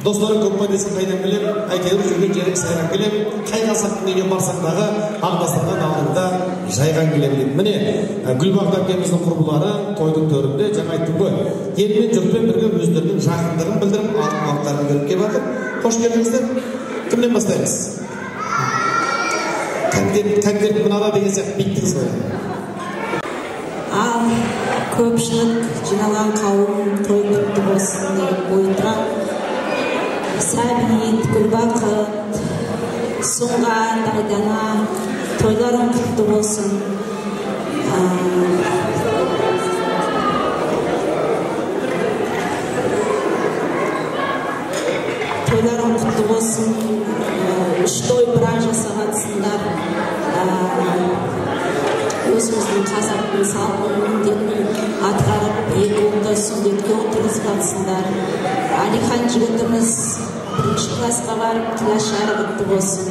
Достарым көп пайдасы қайдан білем, әйтеуір жүрген жерің сайран келем, қай қасақтың үйіне барсақ дағы ағдастырған алдында жайған келем дейді. Міне, Гүлбақыр әпкеміздің құрбылары тойдың төрінде жаңа айттым ғой, елмен жұртпен бірге өздерінің жақындығын білдіріп, артын көріп келіп жатыр. Қош келдіңіздер. Кімнен бастаймыз? Конкрет мынада деген сияқты биттіңіз ғой. Ал көпшілік жиналған қауым той құтты болсын деп ойытырап, Сәбит, Гүлбақыр, Сұңғат, Айдана, тойларың құтты болсын. Тойларың құтты болсын. Үш той бірақ жасағатсыңдар. Өзіміздің қазақтың салтын міндетін атқарып, екі ұлтты сүндетке отырғызғатсыңдар. Алихан жігітіміз бірінші классқа барып тілашары құтты болсын.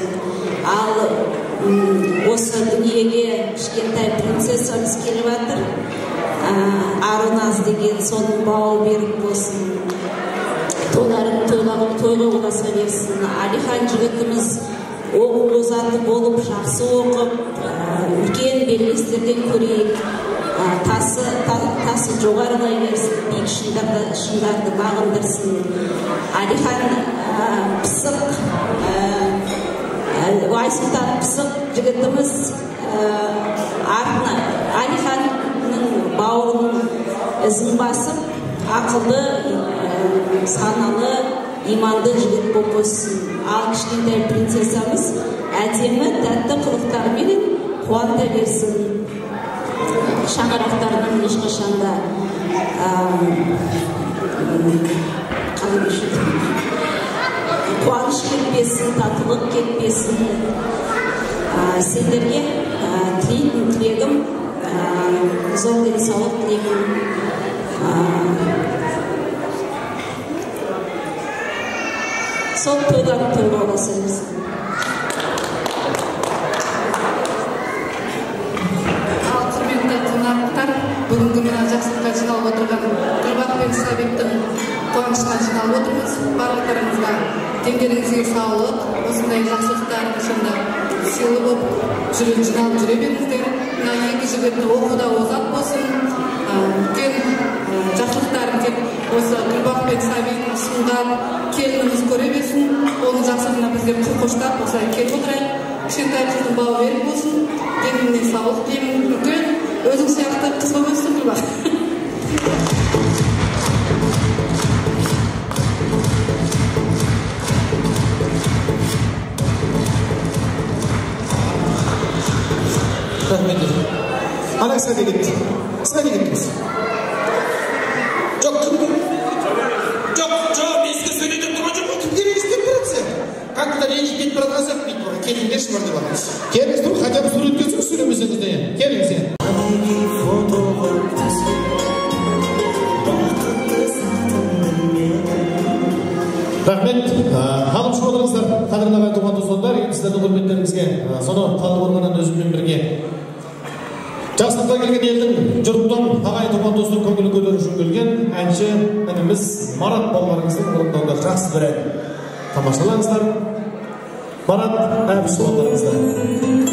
Ал осы дүниеге кішкентай принцессамыз келіп жатыр. Аруназ деген соның бауы берік болсын. Тойларын тойға ұласа берсін. Алихан жігітіміз оқу озаты болып, жақсы оқып, үлкен белестерден көрейік. Тасы жоғарылай берсін, биік шыңдарды бағындырсын. Алихан пысық, Айсұлтан пысық жігітіміз Алиханның бауырының ізін басып, ақылды, саналы, иманды жігіт болып өссін. Ал кішкентай принцессамыз әдемі, тәтті қылықтарымен қуанта берсін. Шаңырақтарының ешқашанда қуаныш кетпесін, татылық кетпесін. Сендерге тілейтін тілегім, зор денсаулық тілеймін. Сол тойдан тойға оласа берсін. Бүгінгі мына жақсылыққа жиналып отырған Гүлбақыр мен Сәбиттің қуанышына жиналып отырмыз. Барлықтарыңызға теңдеріңізге саулық, осындай жақсылықтар шында сыйлы болып жиналып жүре беріңіздер. Мына екі жігіт оқуда озат болсын. Үлкен жақсылықтарын тек осы Гүлбақыр мен Сәбиттің ұсынған келініміз көре берсін. Оның жақсылығына біздер қоштап осылай келіп отырайық. Кішкентай қыздың бауы берік болсын. Деніне саулық тілеймін. Үлкен өзің сияқты қыз болып өстің Гүлбақыр. Рахмет. Ана кісі кетті. Сізге кеттіңіз. Жоқ, ескі сөйлетіп тұрған жоқ, кім керек істеп тұрады сен? Как-то ренжіп кетіп бара жатсақ дейді ғой. Келіңдерші бар деп жатырмыз. Келіңіз тұр, хотя бы суреткесіз сөйлемесеңіз де. Келіңіз сен. Рахмет. Қалып шығып отырыңыздар. Қадірлі ағайын туған туысқандар, сіздердің құрметтеріңізге соны талдықорғаннан өзіммен бірге жақсылыққа келген келген елдің жұрттан ағайын туған достың көңілін көтеру үшін келген әнші ініміз Марат балаларыңыздың орындауында жақсы бір ән тамашалаңыздар. Марат Әбіш балаларыңыздар.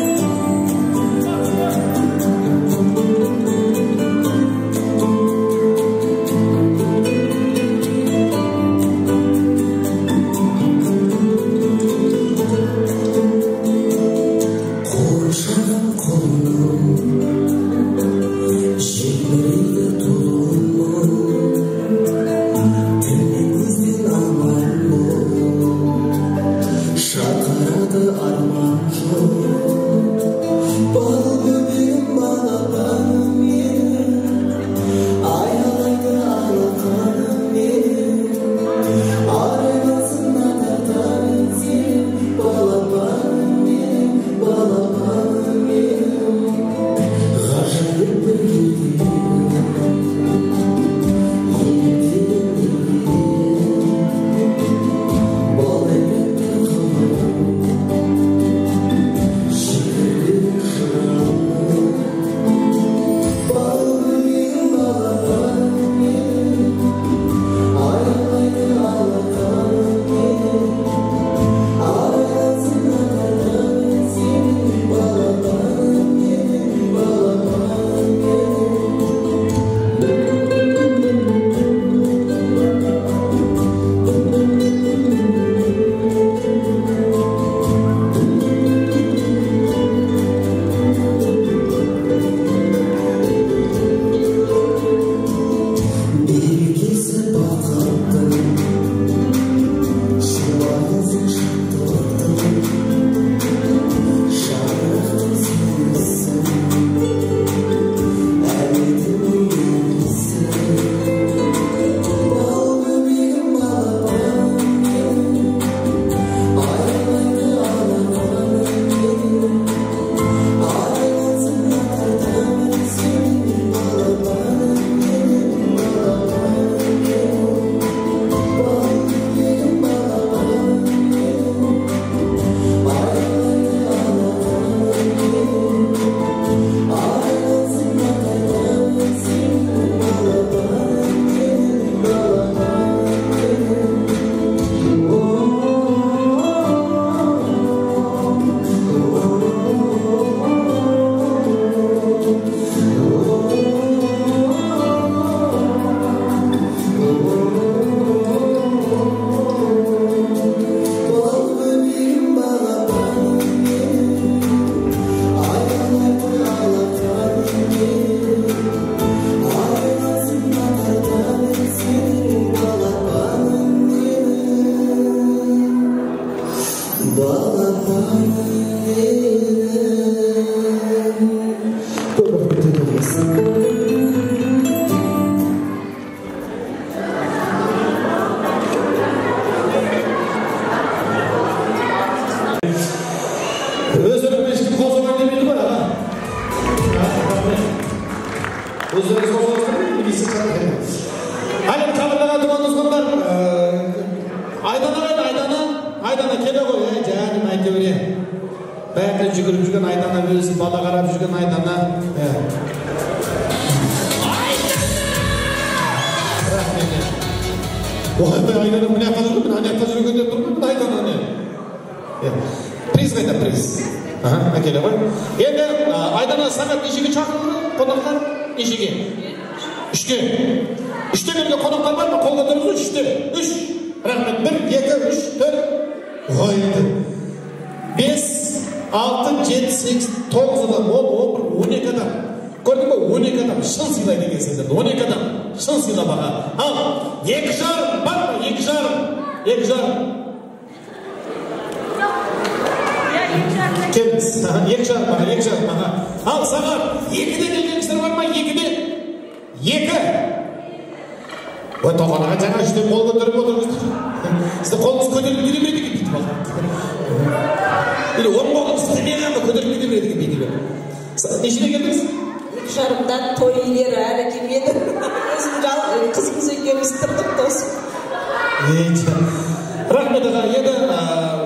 Рахмет аға, енді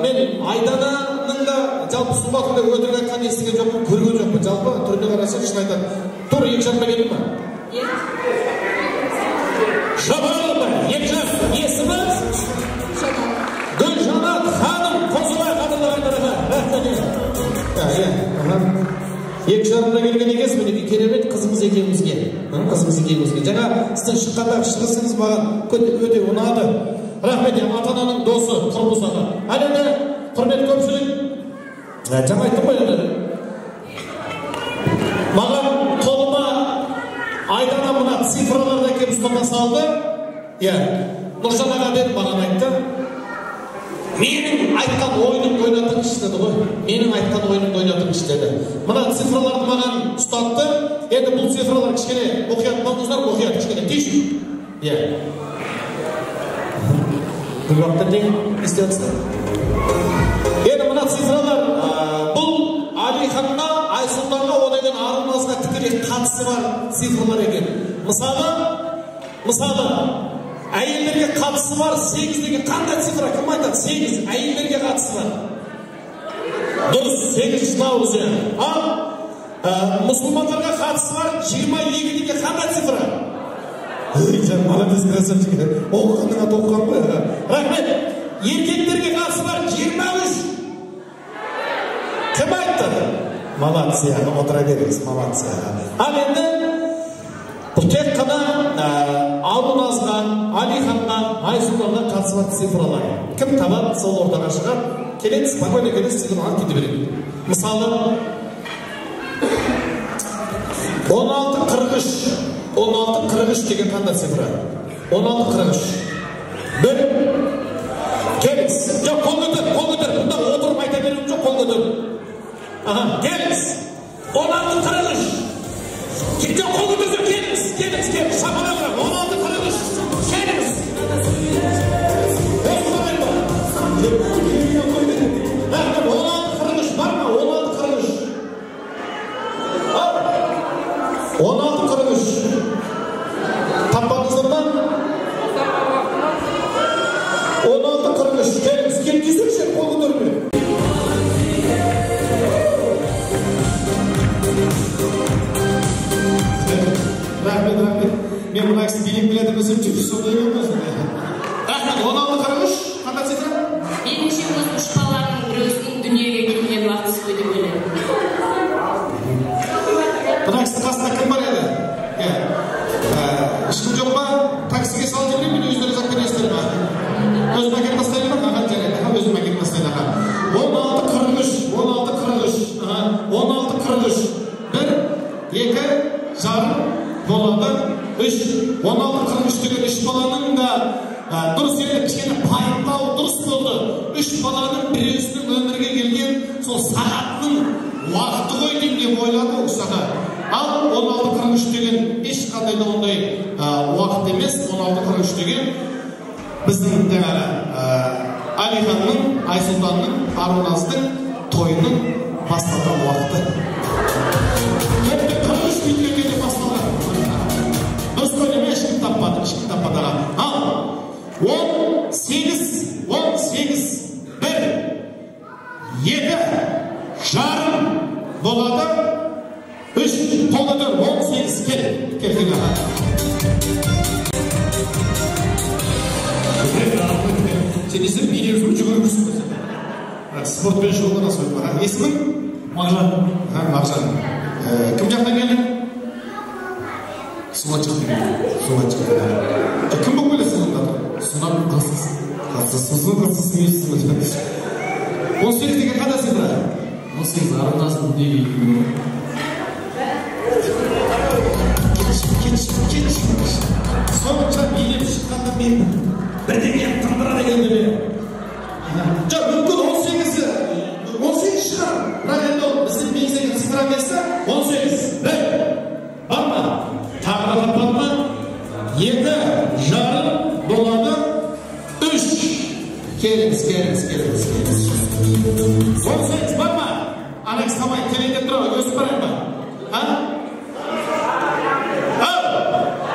мен Айдананың да жалпы сұхбатында өтірік айтқан естіген жоқпын, көрген жоқпын. Жалпы түріне қараса шын айтады. Тур екі жарымда келдің ба? Жабағылы, екі жас, есімі? Гүлжанат ханым, қосылай қадырлағандарға. Екі жарымда келген екенсіз, мінеки керемет қызымыз екеумізге. Жаңа сіздің шыққандағы шығысыңыз маған өте ұнады. Рахмет, ата-ананың досы, құрбысы аға. Әлемде құрмет көпшілік. Жаңа айттым ғой енді. Маған қолыма айдана мына цифраларды әкеп ұстата салды. Нұржан аға деді, маған айтты. Менің айтқан ойынымды ойнатыңызшы деді ғой. Деді. Мына цифраларды маған ұстатты. Енді бұл цифралар кішкене оқият болыңыздар, оқият кішкене түйші. Бұл уақытта не істеуіңіздер? Енді мына цифралар бұл Алиханға, Айсұлтанға, одан Аруназға тікелей қатысы бар цифралар екен. Мысалы, әйелдерге қатысы бар 8 деген қандай цифра? Кім айтады? 8 әйелдерге қатысы бар. Дұрыс, 8 наурыз. Ал мұсылмандарға қатысы бар 22 деген қандай цифра? Молодец, красавчик. Оқығаныңа тоққан ғой. Рахмет. Еркектерге қатысы бар 23. Кім айтты? Молодцы, отыра беріңіз, молодцы. Ал енді бұл тек қана Аруназға, Алиханға, Айсұлтанға қатысы бар цифралар. Кім табады, сол ортаға шығар. Келеді, спокойно келеді, сіздің алып кете береді. Мысалы 16-43 деген қандай цифра? 16-43. Бір. Келіңіз. Жоқ, қол көтер. Бұнда отырып айта беруім жоқ, қол көтер. Келіңіз. 16-43. Жоқ, қол көтер. Келіңіз. Шапалай бұрақ. 16-43. Келіңіз. Осы қарай ба? 16-43 бар ма? 16-43. Таппадыңыздар ма? 16-43. Келіңіз. Келгізіңізші, қол көтерме. Рахмет. Мен мұна кісі билеп білетін өзім жүрсі сондай көрмесін. Рахмет, 16-43. Қандай цифра? Меніңше осы үш баланың біреуісінің дүниеге келген уақытысы ғой деп ойлаймын. Мұна кісі қасында кім бар еді? Ешкім жоқ па? Таксиге салып жіберейін, мен өздеріңіз ақпен естер ма? Өзім әкеп тастайын ба? Аға жарайды. Өзім әкеп тастайын аға. 16-43. Бір, екі, жарым болады. 3. 16-43 деген 3 баланың да дұрыс енді кішкене пайымдау дұрыс болды. 3 баланың біреусінің өмірге келген сол сағатының уақыты ғой деп ойлады ол кісі. Ал 16-43 деген ешқандай да ондай уақыт емес. 16-43 деген біздің Алиханның, Айсұлтанның, Аруназдың тойының басталған уақыты. Тіпті 43 минутке де басталған. Дұрыс көйлеме ешкім таппады. Ал 18, 1, 2 жарым болады. 3 қолдыр 18 келген аға. Сен есім билеп жүгіргісің бе? Спортпен шұғылданасың ба? Есімің? Мағжан. Кім жақтан келдің? Суға жақтан келдің. Кім болып келесің онда? Судан қасысың есісің. 18 деген қандай цифра? 18 Аруназның дүниеге келген. Кетші. Сонша билеп шыққанда мен бірдеңе тындырады екен деп. Жоқ, мүмкін 18 шығар. Бірақ енді біздің меңзеген цифра берсе 18. Бір. Бар ма? Тағы да таппады ма? 2 жарым болады. 3. Келіңіз. 18 бар ма? Анекс қамай, келейден тұра, өзі барайын ба?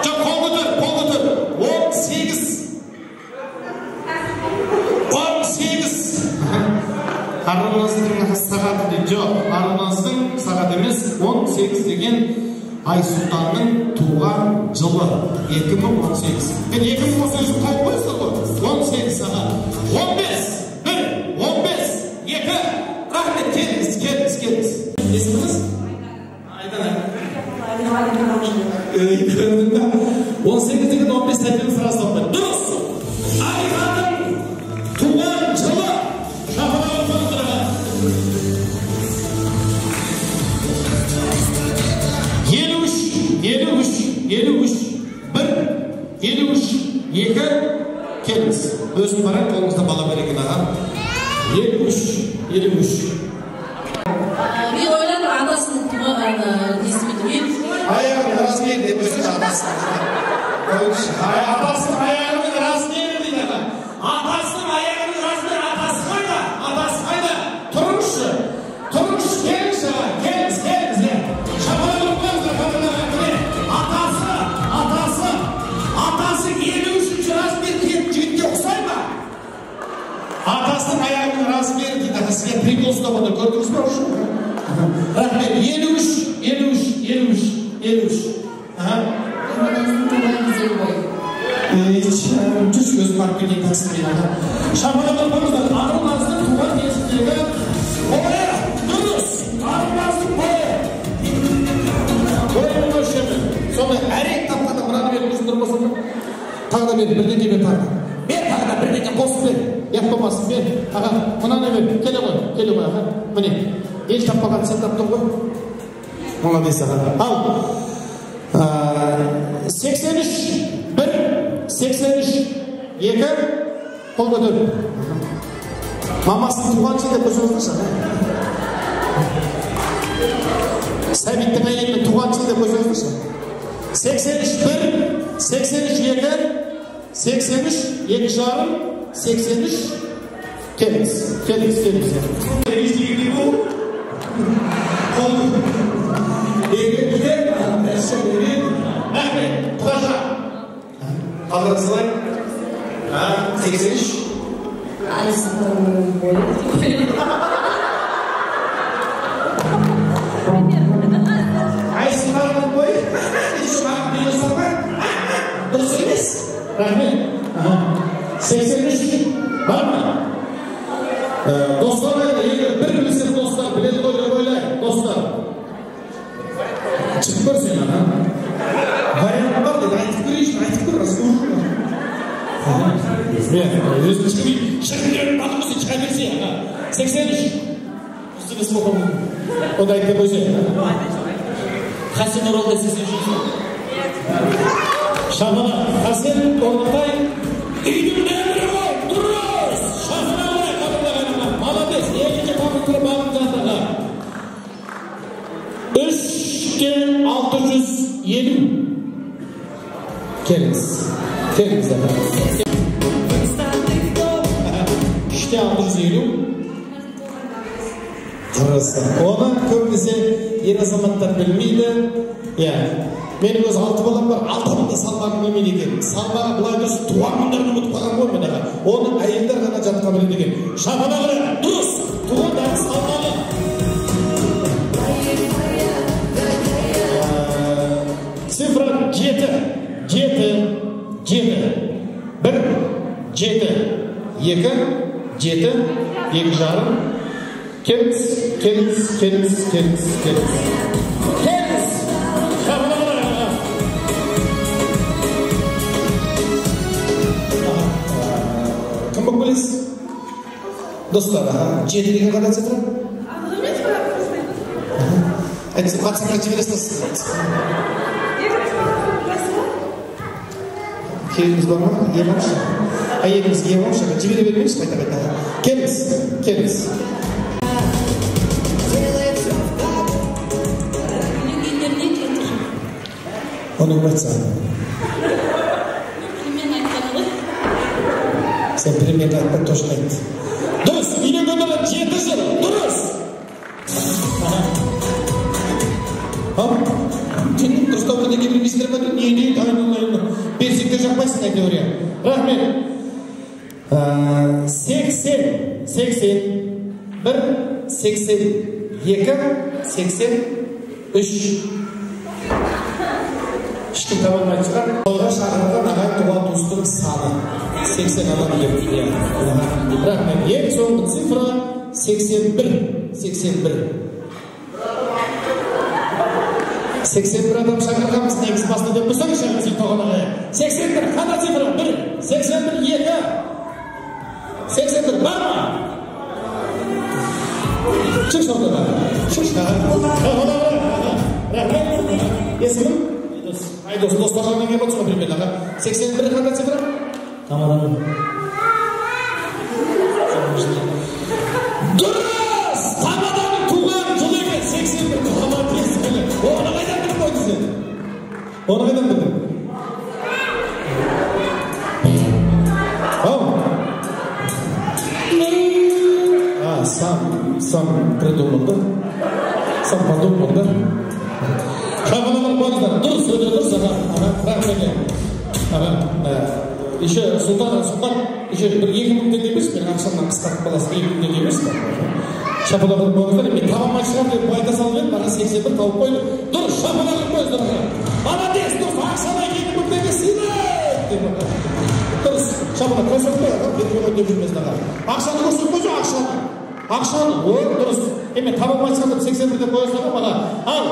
Жоқ, қол көтер. 18. Аруназдың сағаты дейді. Жоқ, Аруназдың сағаты емес. 18 деген Айсұлтанның туған жылы 2018. Мен 2018 қайып қойсың ғой? 18 саға. 15, 1, 15, 2. Рахмет, келіңіз. Есіміңіз? Айдана. 18 деген 15 сәтпен сұрасам ба? Дұрыс! Айғаның туған жылы. Шапалақ қондырға. 53, 1, 53, 2, келіңіз. Өзім барам, қолыңызда бала берекен ағам. 53. Мен ойлады, анасының туған несімен. Аяғының размері деп өзі атасының. Атасының аяғының размері дейді аға. Атасының аяғының размері атасы қайда? Атасы қайда? Тұрыңызшы, келіңіз аға, келіңіз. Шапалақ қойыңыздар, атасы 53-ші размер жігітке ұқсай ма? Атасының аяғының размері дейді аға, сізге прикол ұстап отыр, көрдіңіз бе ұшы? Рахмет, 53. Жүз көз барып кетейін таксын мен аға. Шапалақ қойыңыздар, Арылмаздың туған кезіндегі бойы, дұрыс, Арылмаздың бойы. Бойының өлшемі. Сондай әрек тапқанда мынаны беріп өзін тұрмасын ба? Тағы да бер, бірдеңе бер тағы. Бер тағы да бірдеңе қосып бер. Яппамасын бер. Аға, мынаны бер. Келе ғой аға. Міне, ел таппаған сен таптың ғой. Молодец аға. Ал, 83, 1, 83, 2, қол көтер. Мамасының туған жылы деп көзіңізді аға. Сәбиттің әйелінің туған жылы деп көзіңізді. 83, 1, 83, 2, 83, 2 жарым, 83, келіңіз. Құдаша қалдырды сылай 83 Айсұлтанның бойы. Айсұлтанның бойы дұрыс емес. Рахмет. 83 бар ма? Достар егер бір білсем достар біледі ғой деп ойлай. Достар шығып көрсен аға. Вариант бар деді, айтып көрейшін, расқошын. Өзін шығып батымызды шыға берсе аға. 83 үстіңіз мұқым ода айтып көзе. Хасен оралда 83. Шағына Хасен оралдай үйдің нөмірі ғой, дұрыс. Шағына орай қабылдағанына. Молодец, екінші қабылдыры бағым жатырға. 3,650. Келіңіз аға. 3,650. Құрысы. Оны көбінесе ер азаматтар білмейді. Менің өз 6 балам бар, 6-ның да салмағын білмейді екен. Салмағы былай дұрыс туған күндерін ұмытып қалған ғой мен аға. Оны әйелдер ғана жатқа біледі екен. Шағына қарай, дұрыс, туғандағы салмағы. Цифра 7. 1, 7, 2, 7, 2 жарым. Келіңіз. Кім болып білесіз? Достар, 7 деген қандай цифра? Айтыңыз, қатысыңға жібересіз. Келіңіз бар ма? Емамшы? Әйеліңіз емамшы? Жібере бермеңіз қайта. Келіңіз. Onu айтсам. Sen примерно айтпай тоже айт. Дұрыс, үйленгендер 7 жыл. Дұрыс. Дұрыстауға неге білмейсіздер ме? Не дейді? Берсекте жақпайсың әйтеуір. Рахмет. 80, 1, 82, 83. ешкім таба алмайтын шығар. Тойға шақырылған ағайын туған туыстың саны 80 адам келді. Рахмет. Ең соңғы цифра 81. 81 адам шақырғанбыз, негіз басты деп тұрсаң шақырсын тоған ағайын. 81, қандай цифра? 1, 81, 2, 81, бар ма? Шық соңдыға. Шық шаға. Рахмет. Есімім? Айдос, достарынан келіп отырсың примерно, аға. 81 қандай цифра? Тамадан. Дұрыс! Тамадан туған жыл екен 81. Тамадан тескілі. Оны қайдан біліп қойды сен? Оны қайдан білдің? Ау? Сам придумал, да? Сам подумал, да? Шағаланып қойыңыздар. Дұрыс, өте дұрыс, аға. Рахмет. Еще Сұлтан, еще бір 2 мың теңге емес, мен ақшамнан қысқартып қаласың, 2 мың теңге емес па? Шапалағын қойыңыздар, мен табамай шығар деп байта салып едім, ана 81 тауып қойды. Дұрыс, шапалағын қойыңыздар. Молодец, дұрыс, ақшалай 2 мың теңге сыйлайды. Дұрыс, шапалақ қойсақ қой, аға, берге қой деп жүрмесін, аға. Ақшаны көрсек қойсақ, ақшаны, дұрыс. Мен табамай шығар деп 81 деп қойсақ, аға. Ал,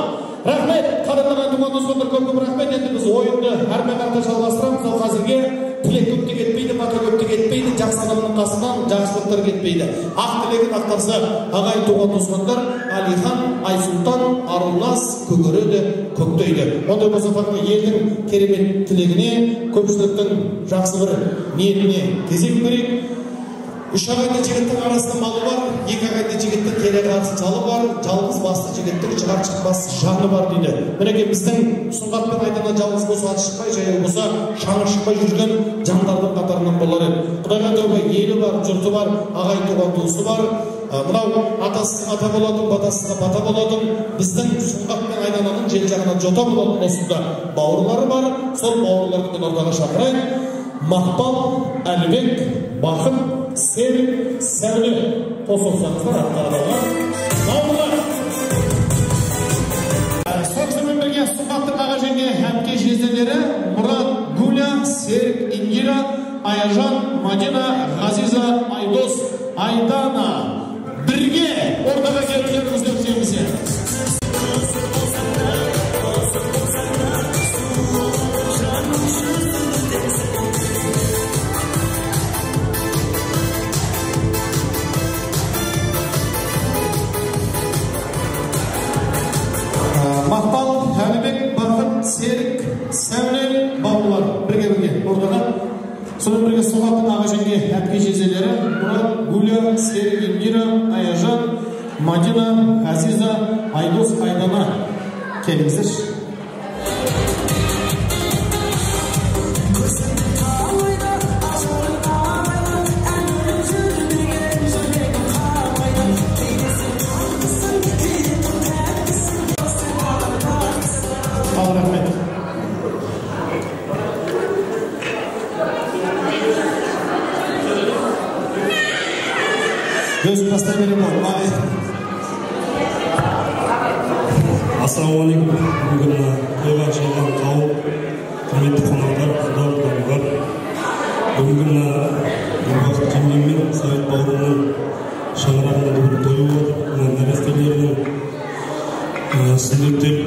рахмет, қадірлаған туған туысқандар, көп рахмет. Енді біз ойынды әрмен қарта жалғастырамыз. Ал қазірге тілек көпте кетпейді, бата көпте кетпейді, жақсы адамның қасынан жақсылықтар кетпейді. Ақ тілегін ақтарса ағайын туған туысқандар Алихан, Айсұлтан, Арулас көгереді, көктейді. Ондай болса елдің керемет тілегіне, көпшіліктің жақсы бір ниетіне кезек берейік. 3 ағайынды жігіттің арасында малы бар, 2 ағайынды жігіттің келе қарсы жалы бар, жалғыз басты жігіттің шығар шықпас жаны бар дейді. Мінеке біздің Сұңғатпен Айдана жалғыз болса аты шықпай, жаяу болса шаңы шықпай жүрген жандардың қатарынан болар еді. Құдайға тәубе, елі бар, жұрты бар, ағайын туған туысы бар. Мынау атасыз ата болатын, батасызға бата болатын, біздің Сұңғатпен Айдананың жел жағынан жота болатын осында бауырлары бар. Сол бауырларды мен ортаға шақырайын. Мақпал, Әлібек, Бақыт, Серік, Сәуле қосылсаңыздар аттарына бауырлар. Сонымен бірге Сұңғаттың аға жеңге әпке жезделері Мұрат, Гуля, Серік, Индира, Аяжан, Мадина, Ғазиза, Айдос, Айдана бірге ортаға келулеріңізді өтсеңіз. Мақпал, Әлібек, Бақыт, Серік, Сәуле бауырлар бірге ортаға. Сонымен бірге Сұңғаттың аға жеңге әпке жезделері Мұрат, Гуля, Серік, Индира, Аяжан, Мадина, Ғазиза, Айдос, Айдана келіңіздер. Gözüm hasta benim oğlum. Ассалаумағалейкум. Бүгін тойға жиылған қауым, құрметті қонақтар, құда-құдағилар. Бүгін Нұрбақыт жеңгем мен Сәует бауырымның шаңырағында бүгін тойы бар. Нәрестелерінің сүндеттеп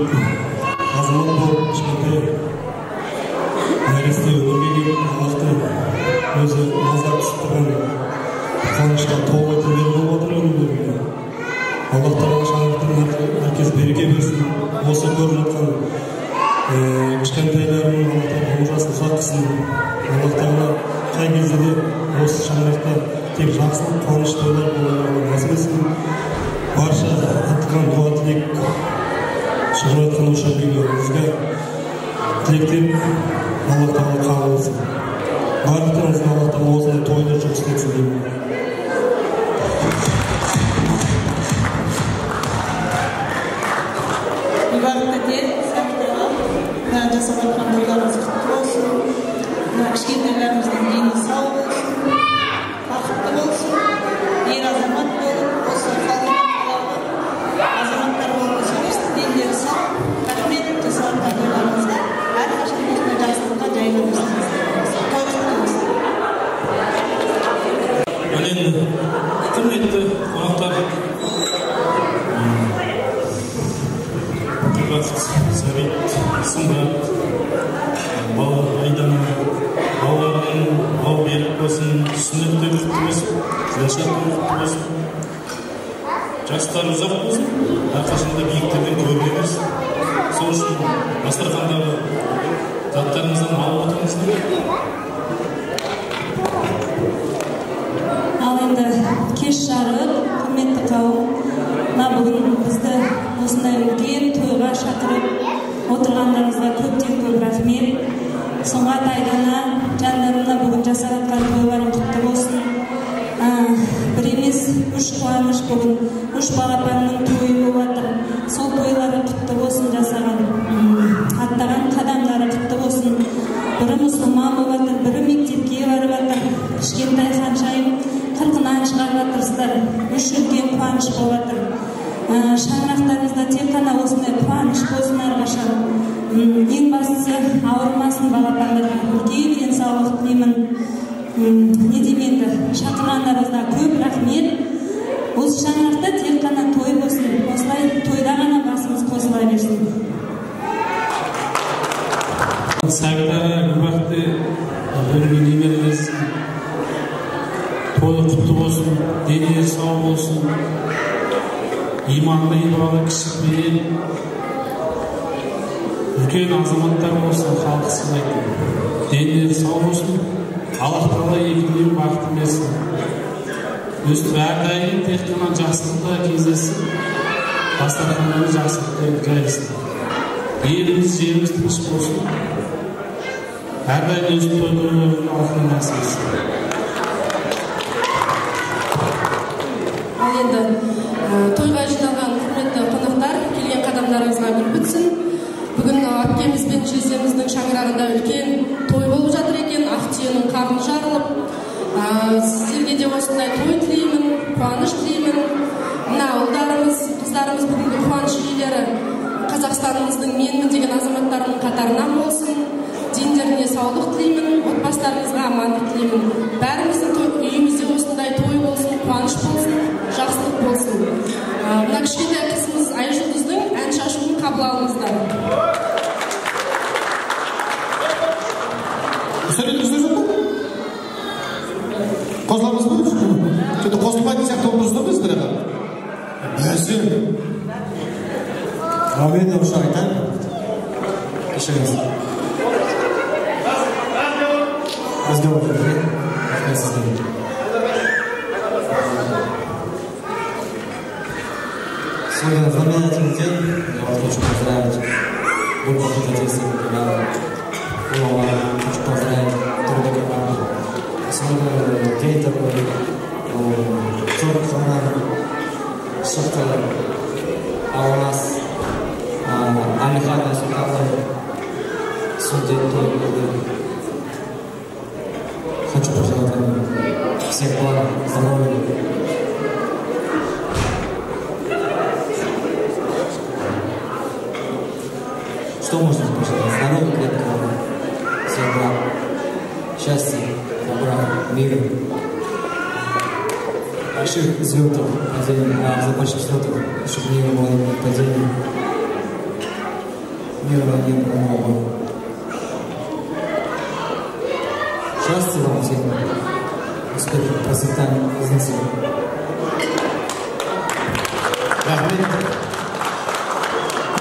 азамат болып кішкентай нәресте өмірге келіп Аллахтың өзі назар түсіп тұрған қуанышқа толы күндер болып отыр бүгін. Аллах Тағала шаңырақтың әркез береке берсін. Осы көріп жатқан кішкентайларының Аллах Тағала ұмыржасын ұзартсын. Аллах Тағала қай кезде де осы шаңырақта тек жақсылық, қуаныш тойлар болуына нәсіп етсін. Барша айтылған дуа тілек шығып жатқан осы үйлеріңізге тілектеп Аллах Тағала қабыл етсін. Барлықтарыңызға Аллах Тағала осындай тойды жұмыс істетсін деймін. Жасап жатқан тойларыңыз құтты болсын. Кішкентайларымыздың дені сау болсын, бақытты болсын, ер азамат болып, осы халықтың қалауы азаматтар болып өсіп, дендері сау, рахмет жасап жатқан тойларыңызға әрқашан сәтті құтты болсын. Жастар ұзақ болсын, әрқашанда биіктерден көрініп емес. Сол үшін дастархандағы заттарыңыздан алып отырыңыздар. Ал енді кеш жарық, құрметті қауым, бүгін бізді осындай үлкен тойға шақырып отырғандарыңызға көптен көп рахмет. Сұңғат Айдана жандарына бүгін жасап жатқан тойларың құтты болсын. Бір емес, 3 қуаныш бүгін 3 балапанның тойы болып жатыр. Сол тойлары құтты болсын, жасаған аттаған қадамдары құтты болсын. Бірі мұсылман болып жатыр, бірі мектепке барып жатыр. Кішкентай ханшайым 40-нан шығарып жатырсыздар. 3 үлкен қуаныш болып жатыр. Шаңырақтарыңызда тек қана осындай қуаныш болсын әрқашан. Ең бастысы ауырмасын балапандар. Үлкен денсаулық тілеймін. Не демейді, шақырғандарыңызға көп рахмет. Осы шаңырақта тек қана той болсын. Осылай тойда ғана басымыз қосыла берсін. Сәбитаға бір вақты бөлімі немерелесін. Тойы құтты болсын, денесі сау болсын. Иманды ибалы кішіпейін. Үлкен азаматтар болсын, халқы сыйлайтын. Денесі сау болсын. Аллах Тағала екеуін бақыт берсін. Өстіп әрдайым тек қана жақсылықта кездесін. Дастархандағы жақсылықта жайылсын. Еліміз, жеріміз тыныш болсын. Әрдайым өз тойларының Аллахтан насып етсін. Ал енді тойға жиналған құрметті қонақтар, келген қадамдарыңызға гүл бітсін. Бүгін әпкеміз бен жездеміздің шаңырағында үлкен той болып жатыр екен. Ақтүйенің қарны жарылып, сіздерге де осындай той тілеймін, қуаныш тілеймін. Мына ұлдарымыз, қыздарымыз бүгінгі қуаныш иелері Қазақстанымыздың менмін деген азаматтарының қатарынан болсын. Дендеріне саулық тілеймін, отбасыларыңызға амандық тілеймін. Бәріміздің үйімізде осындай той болсын, қуаныш болсын, жақсылық болсын. Мына кішкентай қызымыз Айжұлдыздың ән шашуын қабыл алыңыздар. Қосыламыз ба? Сөйті қосылмайтын сияқты отырсыздар біз бір аға? Бәсе. Мен де ұшақ айтайын. Кешіріңіз. Бізге отырды. Рахмет сізге. Сегодня знаменательный день. Я вас хочу поздравить. Группа «Фототесты» хочу поздравить труда команды. Сегодня день такой. 40 команд шықты. А у нас Амихана Султанова судья той годы. Хочу пожелать вам всех благ, здоровья. Что можно пожелать? Здоровья, крепкого, всех благ, счастья, добра, мира, больших взлетов, падений, больших взлетов, чтобы не было падений. Мира не много. Счастья вам всем, успехов, процветания, бизнеса.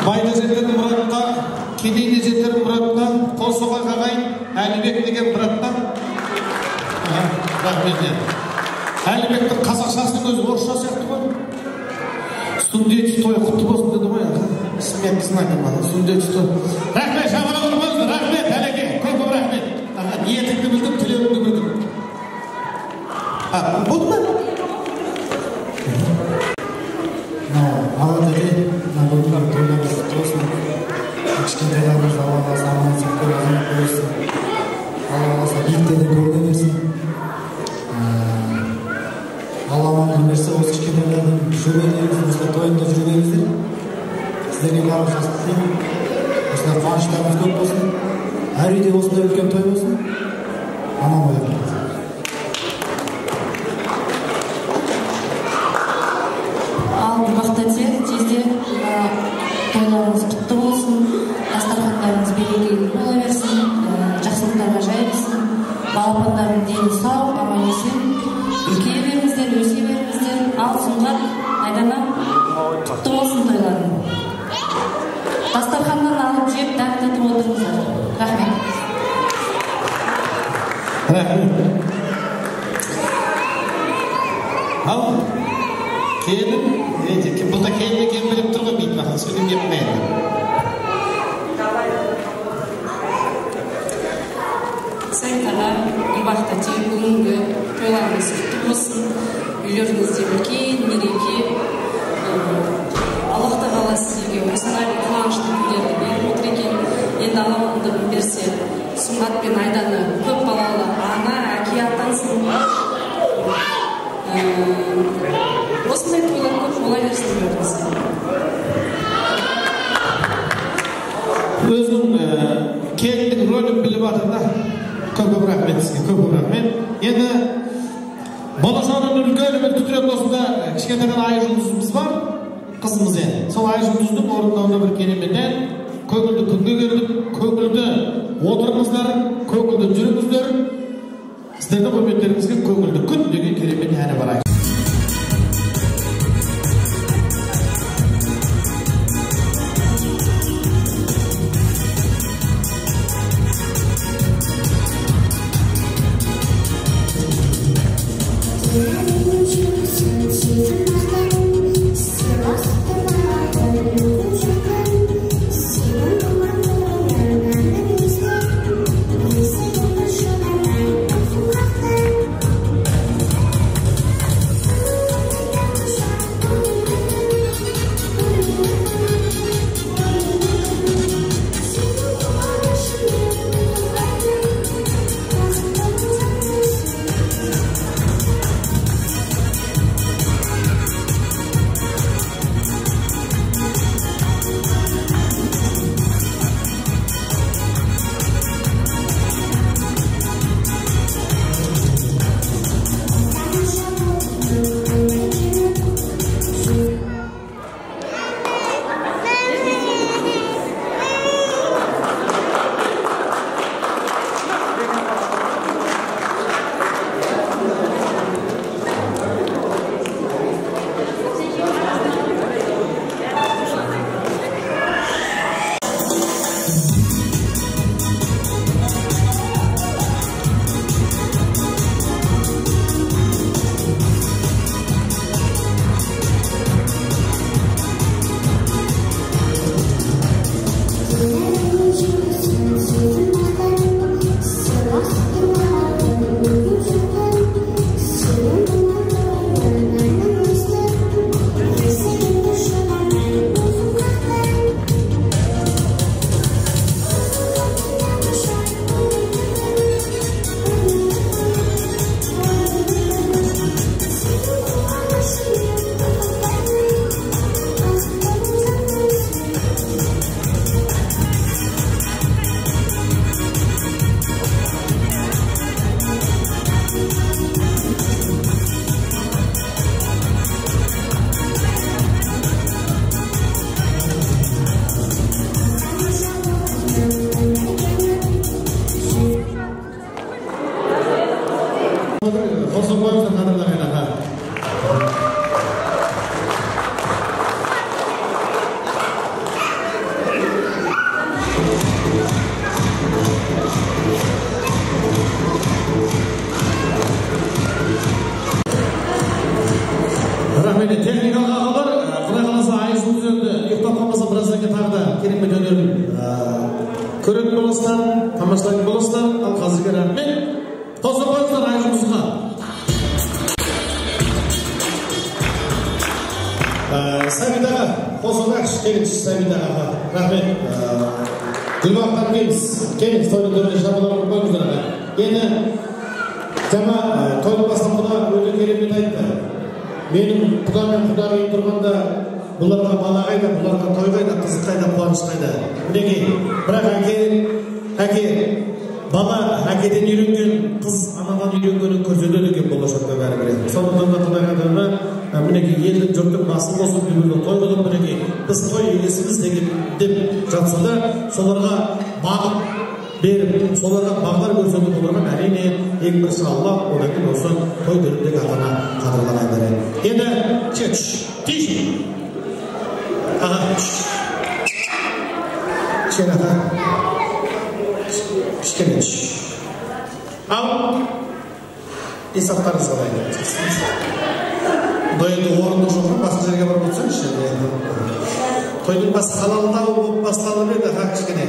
Байды жететін мұратқа, кедейді жетер мұратқа, қосуға қағай, Әлібек деген мұратқа. Рахмет. Әлібектің қазақшасының өзі орысша сияқты ғой. Сүндетші той құтты болсын деді ғой. Смет знаком ана, сүндетші той. Рахмет, шамалағын болсын, рахмет, әлеке, көп рахмет. Ниетіңді білдім, тілеуіңді білдім. Болды ма? Алла тәке, бүгінгі тойларыңыз құтты болсын. Кішкентайларымыз Аллаға аман сақтап азамат болсын. Алла биіктерде көре берсін. Алла амандық берсе, осы кішкентайлардың жүргендеріңіздің осылай тойында жүргеніңіздер. Сіздерге барлық жақсылық тілеймін. Осылай қуаныштарыңыз көп болсын. Әр үйде осындай үлкен той болсын. Аман болыңыздар. Тезде тойларыңыз құтты болсын, дастархандарыңыз берекелі бола берсін, жақсылықтарға жайылсын, балапандарың дені сау, аман есен, үлкейе беріңіздер, өсе Al kelin bu da kelin ekan bilib turib bitmagan so'zim gapmaydi. Saytalar Gülbahtachi bugungi to'ylaringiz qutlug' bo'lsin. Uylaringizda ulkan mereke Alloh taolo sizlarga o'smar quvonchli kunlarni berib o'tir ekan. Endi Allohning bersa Sumbat ben Aydani ko'p balali ana aka atansın. Osmanlı to'ylar ko'p bo'laversin deymiz. O'zim kelinlik rolini bilib atanda ko'p rahmat sizga, ko'p rahmat. Endi Bolasonning ulkan bir tuturib dostlar, kichkinadan ay yulduzimiz bor, qizimiz endi. Sol ay yulduzning o'rnida bir kelimadan ko'ngilni kunga ko'rib, ko'ngilni o'tiringizlar, ko'ngilni juringizlar. Sizlarning hurmatlaringizga ko'ngilni kun degan kelimadan yana bor. Көретін болыстар, тамашалайтын болыстар, ал қазіргі рахмет. Тоса қойыңыздар айжымызға. Сәбидаға, қосылға келіңіз Сәбидаға. Рахмет. Гүлбақтан келіңіз. Келіңіз, тойдың төріне шабыларын қойыңыздар. Енді жаңа тойдың бастапқыда өте керемет айтты. Менің құда мен құда үйін тұрғанда бұларға бала қайда, бұларға той қайда, қызық қайда, қуаныш қайда. Мінекей, бірақ әке, бала әкеден үйренген, қыз анадан үйренгенін көрсетеді екен болашақта бәрібір. Сондықтан да Құдай қадіріне мінекей елдің жұрттың басын қосып үйірді той қылып мінекей біз той иесіміз деп жатса да соларға бағып беріп, соларға бағдар көрсетіп оларға әрине ең бірінші Аллах, одан кейін осы той түріндегі атана қадірлаған береді. Енді чекш, тиіш. Аға, кішкене аға, кішкене Ал есаптарыңызға дайындап жатырсыз. Тойды орында жоқ, басқа жерге барып отырсаңызшы. Тойдың басы халалдау болып басталып еді, кішкене.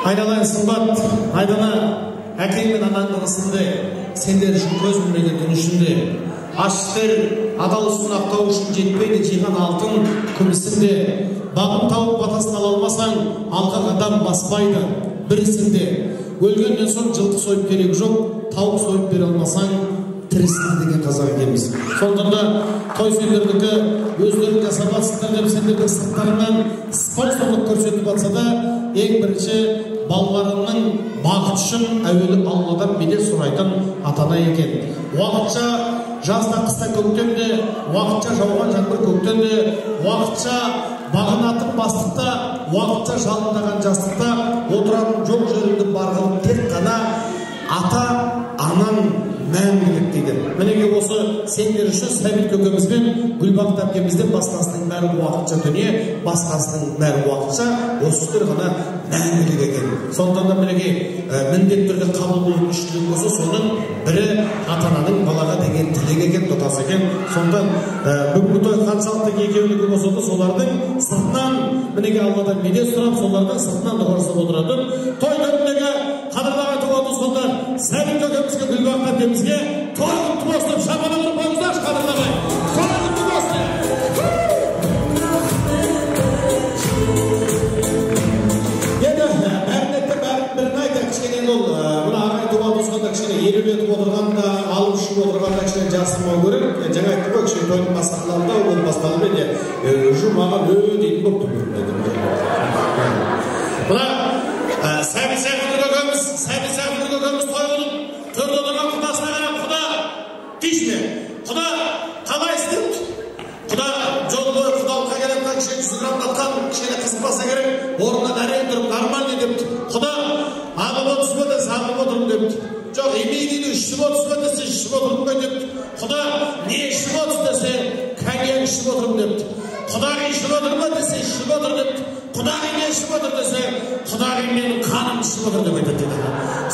Айналайын сымбат, айдана әкең мен анаңның ысынды, сендер үшін көз білмеген түн ішінде. Аштыр, адал ұсын ақтау үшін жетпейді жиған алтын күмісінде. Бағым тауып батасын ала алмасаң, алға қадам баспайды бірісінде. Өлгеннен соң жылқы сойып керек жоқ, тауық сойып бере алмасаң, тірісінде деген қазақ екенбіз. Сондықтан той сендердікі өздерін жасап жатсыңдар деп сендердің сырттарынан спонсорлық көрсетіп жатса да, ең бірінші балаларының бақыт үшін әуелі Алладан бедел сұрайтын ата-ана екен. Уақытша жазда, қыста, көктемде, уақытша жауған жаңбыр көктемде, уақытша бағынатын бастықта, уақытша жалындаған жастықта отыратын жоқ жеріңді барғылып тек қана ата-анаң мәңгілік дейді. Мінеге осы сендер үшін Сәбит көкемізбен Гүлбақыт әпкемізден басқасының бәрі уақытша дүние, басқасының бәрі уақытша, осылар ғана мәңгілік екен. Сондықтан да мінеге міндетті түрде қабыл болу үшін болса, соның бірі ата-ананың балаға деген тілек екен, дұғасы екен. Сондықтан бүгінгі той қаншалықты екеулігі болса да, солардың сыртынан мінеге Алладан бедел сұрап, солардың сыртынан дұғасы отыратын. Той төріндегі қадірлаған туған Сәбит көкемізге Гүлбақыт әпкемізге той құтты болсын, шапалақ ұрып қойыңыздаршы қадірлабай. Той құтты болсын. Енді бәрін айтты, кішкене ол мына ағай туған туысқанда кішкене елеулетіп отырғанда, алып ұшып отырғанда кішкене жасырмау керек. Жаңа айтты ғой, кішкене тойдың басталғанда ол басталып еді, жұмаған дейтін болып тұр. Мына Сәбит көкеміз той қылып, төрде отырған құдасына қарап, құда дейсіне, құда қалай істепті? Құда жол бойы құдалыққа келетін кішкене 100 грамдатқан, кішкене қызықпаса керек, орнынан әрең тұрып, нормальный депті. Құда ағып отырсы ба десе, ағып отырым депті. Жоқ, емей дейді, ішіп отырсы ба десе, ішіп отырым ба депті. Құда не ішіп отырсы десе, кәниян ішіп отырым депті. Құдағи ішіп отыр ба десе, ішіп отыр депті. Құдағи не ішіп отыр десе, құдағи менің қаным ішіп отыр деп айтады дейді.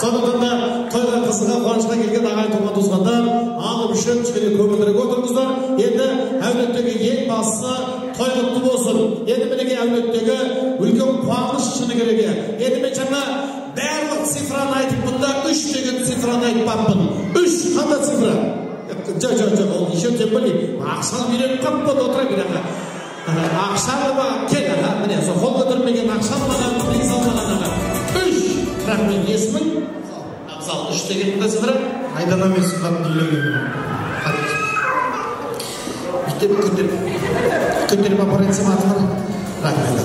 Сондықтан да тойға қызыға қуанышқа келген ағай туған туысқандар, алып ішіп кішкене көңілдірек отырыңыздар. Енді әулеттегі ең бастысы той құтты болсын. Енді мінеге әулеттегі үлкен қуаныш шыны кереге. Енді мен жаңа барлық цифраны айтып, бұнда 3 деген цифраны айтпаппын. 3 қандай цифра? Жоқ, ол еще тем более ақшаны үйреніп қап болды, отыра береға. Ақшаны ба, кел аға, міне, сол қол көтермеген ақшаны маған, приз алмаған аға. 3, бірақ мен есімін, Абзал 3 деген қандай цифра? Айдана мен сұхбатын үйлеген. Көтеріп апарайынсам атымын. Рахмет.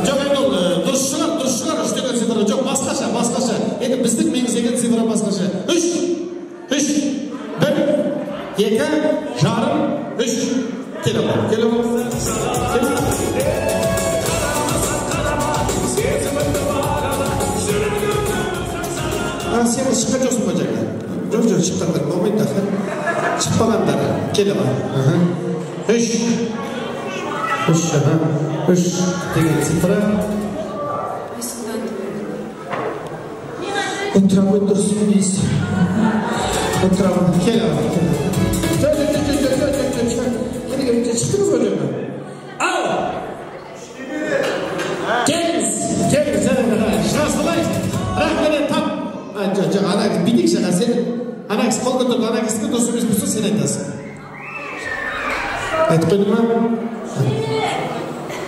Жоқ, енді ол дұрыс шығар, 3 деген цифра. Жоқ, басқаша. Енді біздің меңзеген цифра басқаша. 3, 1, 2, жарым, 3. Келем. Сен шыққан жоқсың ба жаңа? Жоқ, шыққандар болмайды да. Шықпағандар. Келем. 3 деген цифра. Отырамын дұрысын дейсіз. Отырамын. Келем. Çıktınız mı hocam? Al! Geliniz. Şanslılayın. Rahmene tam. Ana bidik şaka senin. Ana kız kol götürdü. Ana kızını dostumuz bulsun sen aytasın. Aytıp koydun mu?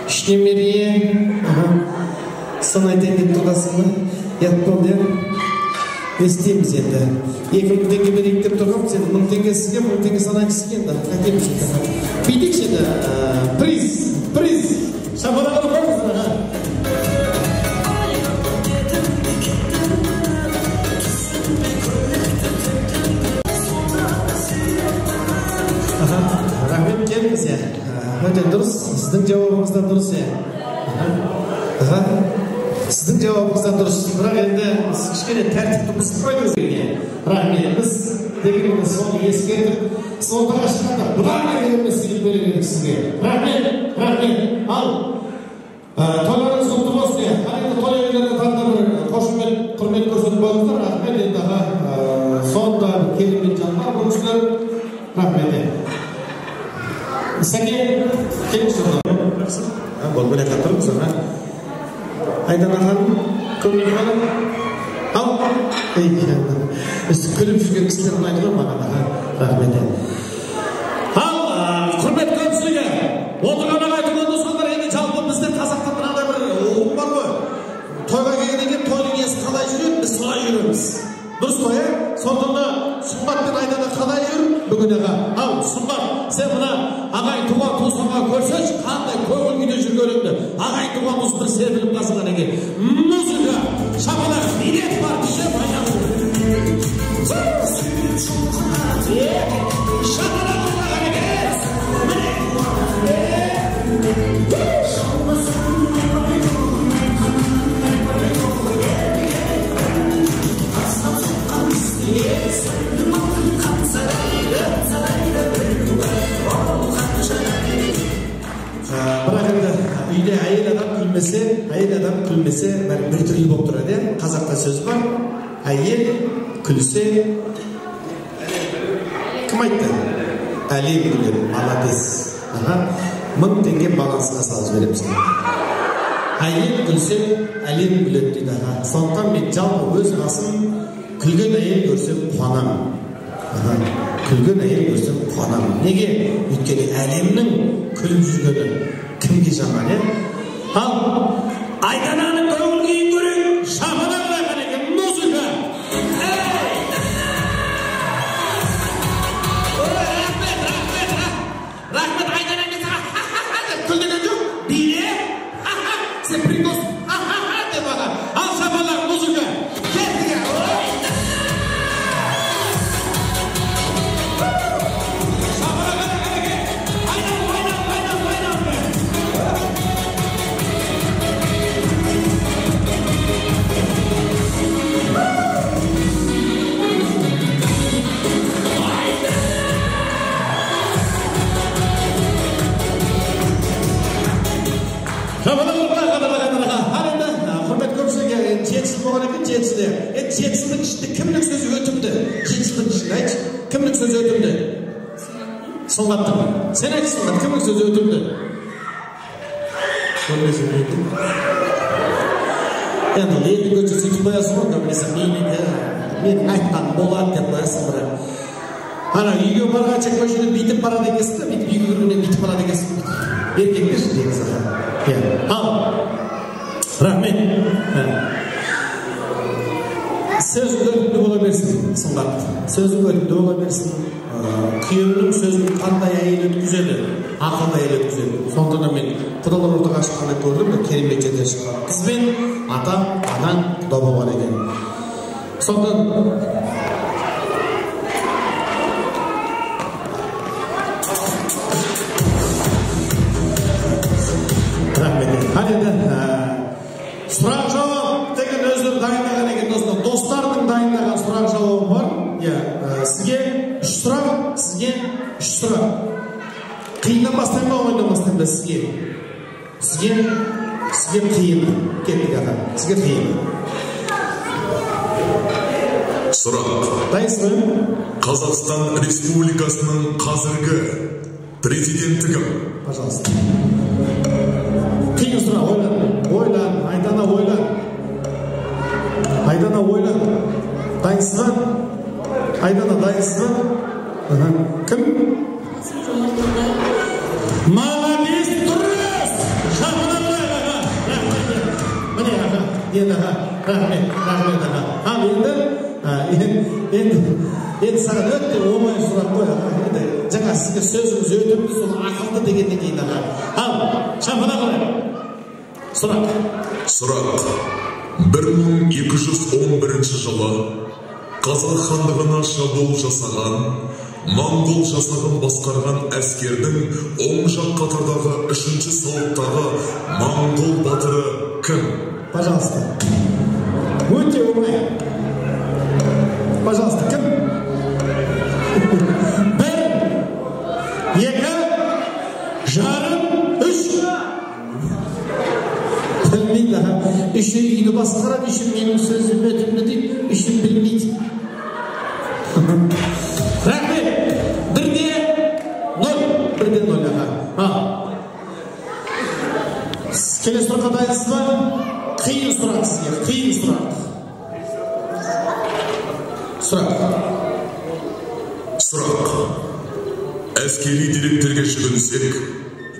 İşlemeriye. Sana aytayın deyip тұрғасың mı? Yat болды ya. Естейміз енді. 2000 теңге берейік деп тұрғам, сен 1000 теңге сізге, 1000 теңге сана кісіге енді. Қайтеміз енді. Бейдік енді. Приз. Шапалақ ұрып қойыңыздар. Рахмет, келіңіз я. Өте дұрыс. Сіздің жауабыңыздан дұрыс я. Сіздің жауабыңыздан дұрыс. Бірақ енді кішкене тәртіпті бұзып қойдыңыз екен. Рахмет, біз дегеніміз соны ескертіп, сондыға шыққанда бұдан дегеніміз сыйлық беру керек сізге. Рахмет. Ал тойларыңыз құтты болсын. Қайықты той иелеріне тағы да бір қошемет Rahmet. Сәке, келіңіз орнына. Бұл бөлек атырмыз, Айдана ханым, көңіл ханым. Ал, күліп жүрген кісілерін айтылыр маған, рахмет. Ал, құрмет көпшілігі, отырған ағайтылған достар, енді жалпы біздер қазақтан мынандай бір оғым бар ғой. Тойға келгеннен кейін тойдың иесі қалай жүреді, біз солай жүреміз. Дұрыс қой, сондықтан Сұңғат пен Айдана қалай жүр бүгін аға? Ал, Сұңғат, сен мына ағай туған туысқанға көрсеңші, қандай көңіл күйде жүргеніңді. Ағай туған туыс бір серпіліп қалсынған екен. Музыка, шапалақ, билет бар, десе байланып. Шапалақ орнаған екен. Бірақ енді үйде әйел адам күлмесе бір түрлі болып тұрады. Қазақта сөз бар, әйел күлсе, кім айтты? Әлем күледі, молодец. 1000 теңге балансына салып жібереміз. Әйел күлсе, әлем күледі дейді. Сондықтан мен жалпы өз басым күлген әйел көрсем қуанамын. Күлген әйел көрсем қуанамын. Неге? Өйткені әлемнің күліп жүргені кімге жаман, Ал, Айдананың көңіл күйін көрейік. Шапалақ қойған екен, музыка. Рахмет Айданаға саған күл деген жоқ. Биле, сен прикос, деп аға. Ал шапалақ, музыка. Кеттіге. Құрмет көпшілігі, жетісіл болған екен, жетісілі. Жетісілдің ішінде кімнің сөзі өтімді? Жетісілдің ішінде айтшы, кімнің сөзі өтімді? Сұңғаттың. Сен айтшы Сұңғат, кімнің сөзі өтімді? Көрмесін екен. Енді леті көтсі сөйтіп қоясың ғой, көрмесін мен айтқан болады деп қоясың бірақ. Ана үйге барған чек көшені бейтіп барады екесің да, бейтіп үйге көргенен бейтіп барады екесің. Еркектер жібегі сақа. Ал, рахмет. Сөзің өтімді бола берсін, Сұңғат. Сөзің өтімді бола берсін. Күйеуінің сөзін қандай әйел өткізеді, ақылды әйел өткізеді. Сондықтан мен құдалар ортаға шыққанда көрдім, керемет жерден шыққан. Қыз бен ата, анаң құда болған екен. Сондықтан сұрақ жауап деген өздері дайындаған екен достар. Достардың дайындаған сұрақ жауабы бар. Сізге 3 сұрақ, сізге 3 сұрақ. Қиыннан бастайын ба, оңайдан бастайын ба сізге? Сізге қиын. Кеттік аға. Сізге қиын. Сұрақ. Дайынсыз ба? Қазақстан Республикасының қазіргі президенті кім? Пожалуйста. Қиын сұрақ, ойлан, Айдана ойлан. Айдана ойлан. Дайынсыз ба? Айдана дайынсыз ба? Кім? Молодец, дұрыс! Шапалақ аға. Міне аға, енді аға. Рахмет аға. Ал енді саған өтті оңай сұрақ қой аға. Жаңа сізге сөзіңіз өтімді, сол ақылды дегеннен кейін аға. Ал, шапалақ аға. Сұрақ. 1211 жылы Қазақ хандығына шабуыл жасаған, Моңғол жасағын басқарған әскердің оң жақ қатардағы 3-ші салттағы моңғол батыры кім? Пожалуйста. Өте оңай. Пожалуйста, кім? 1, 2, жарым, 3. Білмейді. Үші үйді басқарады, үші менің сөзім өтімді дейді, үші білмейді. Рахмет. Бірде Келесі сұраққа дайынсыз ба? Қиын сұрақ сізге, қиын сұрақ. Сұрақ. Әскери деректерге жүгінсек,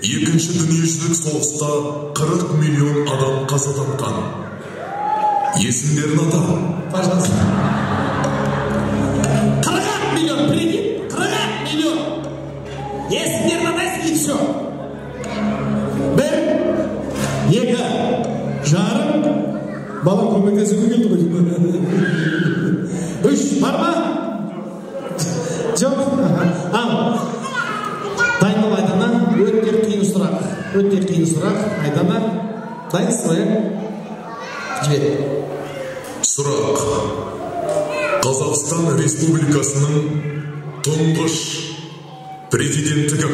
Екінші дүниежүзілік соғыста 40 миллион адам қаза тапқан. Есімдерін ата. Пожалуйста. 40 миллион, прикинь, 40 миллион. Есімдерін атайсың, и все. 1, 2, жарым. Бала көмектесіп келді ғой. 3, бар ма? Жоқ. Ал. Дайындал Айдана, өте қиын сұрақ. Өте қиын сұрақ. Айдана, дайынсыз ба? Жібер. Сұрақ. Қазақстан Республикасының тұңғыш президенті кім?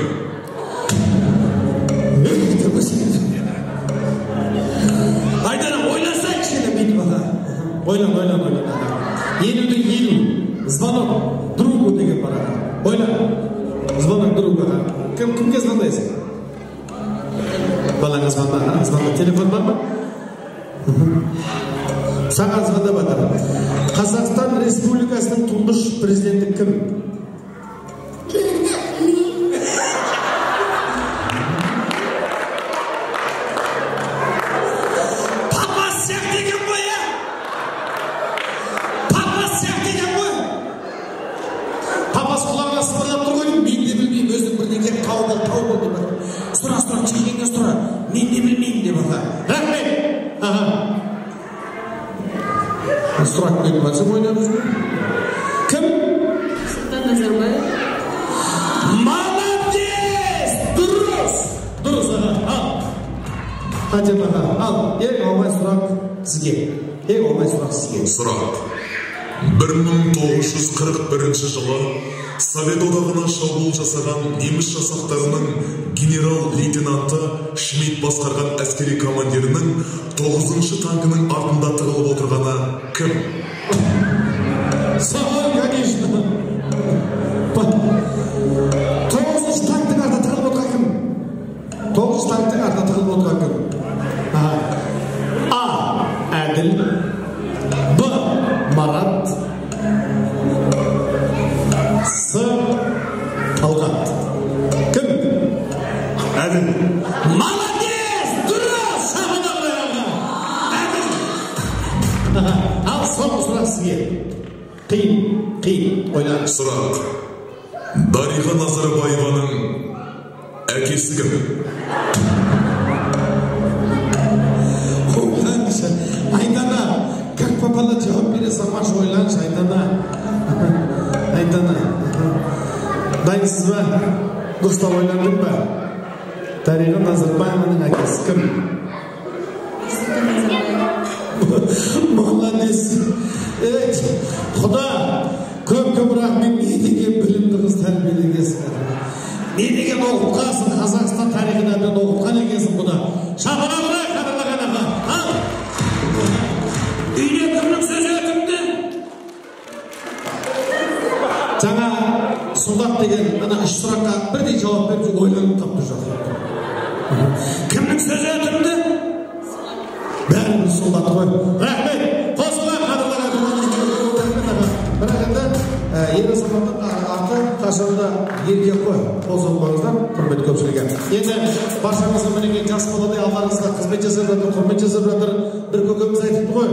Айдана, ойласай кішкене бүйтіп аға. Ойлан. 50-ді 50. Звонок другу деген бар аға. Ойлан. Звонок другу аға. Кімге звондайсың? Балаңа звонда. Телефон бар ма? Саған звонда батыр. Қазақстан Республикасының тұңғыш президенті кім? Сұрақ қойып барсың ойнап жүрген. Кім? Нұрсұлтан Назарбаев. Молодец! Дұрыс аға. Ал. Қатен аға. Ал. Ең оңай сұрақ сізге. Сұрақ. 1941 жылы Совет одағына шабуыл жасаған неміс жасақтарының генерал-лейтенанты Шмидт басқарған әскери командирінің 9-шы танкінің артында тығылып отырғаны кім? Саған, конечно. 9-шы танктың артында тығылып отырған кім? 9-шы танктың артында тығылып отырған кім? А. Әділ. Б. Марат. С. Талғат. Кім? Әділ. Молодец! Дұрыс! Шағын алға. Әділ. Ал соңғы сұрақ сізге. Қиын. Ойлан. Сұрақ. Дариға Назарбаеваның әкесі кім? Айдана, как попало жауап бере салмаш ойланшы, Айдана. Дайынсыз ба? Дұрыстап ойландың ба? Дариға Назарбаеваның әкесі кім? Молодец. Құда, көп рахмет, не деген білімді қыз тәрбиелегенсің. Не деген оқытқансың, Қазақстан тарихынан оқытқан екенсің құда. Шабына бұрай, қадырлаған аға. Үйде кімнің сөзі өтімді? Жаңа сұңдақ деген ана 3 сұраққа бірдей жауап беріп ойланып тапты жоқ. Кімнің сөзі өтімді? Бәріміз сұңдаты ғой. Рахмет. Қосыла қадырлаған бірақ енді ер азаматтың аты қашанда ерге қой. Қосып қойыңыздар, құрмет көпшілігі. Енді баршаңызға мінеке жас баладай алдарыңызға қызмет жасап жатыр, құрмет жасап жатыр. Бір көкеміз айтыпты ғой.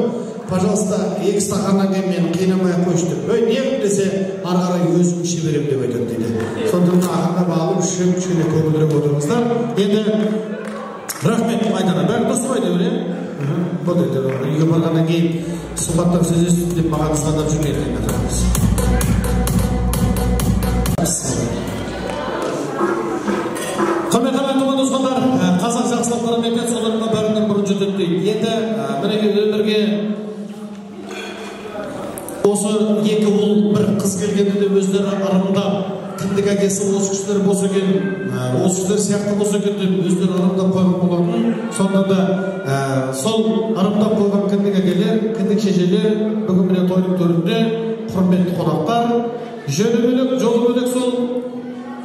Пожалуйста, 2 стақаннан кейін мені қинамай-ақ қойшы деп. Не десе, ары қарай өзім іше берем деп айтады дейді. Сондықтан ақырға алып ішіп, кішкене көңілдірек отырыңыздар. Енді рахмет Айдана. Бәрі дұрыс қой деп ойлаймын. Болды еді. Үйге барғаннан кейін сұхбаттап сөз естіп деп маған звондап жүрмейді. Құрметті ағайын туысқандар, қазақ жақсылықтары мектеп соларына бәрінен бұрын жүрдік дейді. Енді мінеке өмірге осы 2 ұл бір қыз келгенде де өздері ырымдап, кіндік әкесі осы кісілер бос екен, осы кісілер сияқты бос екен деп өздері ырымдап қойған болатын. Сонда да сол ырымдап қойған кіндік әкелер, кіндік шешелер бүгін міне тойдың төрінде құрметті қонақтар, жөні бөлек, жолы бөлек сол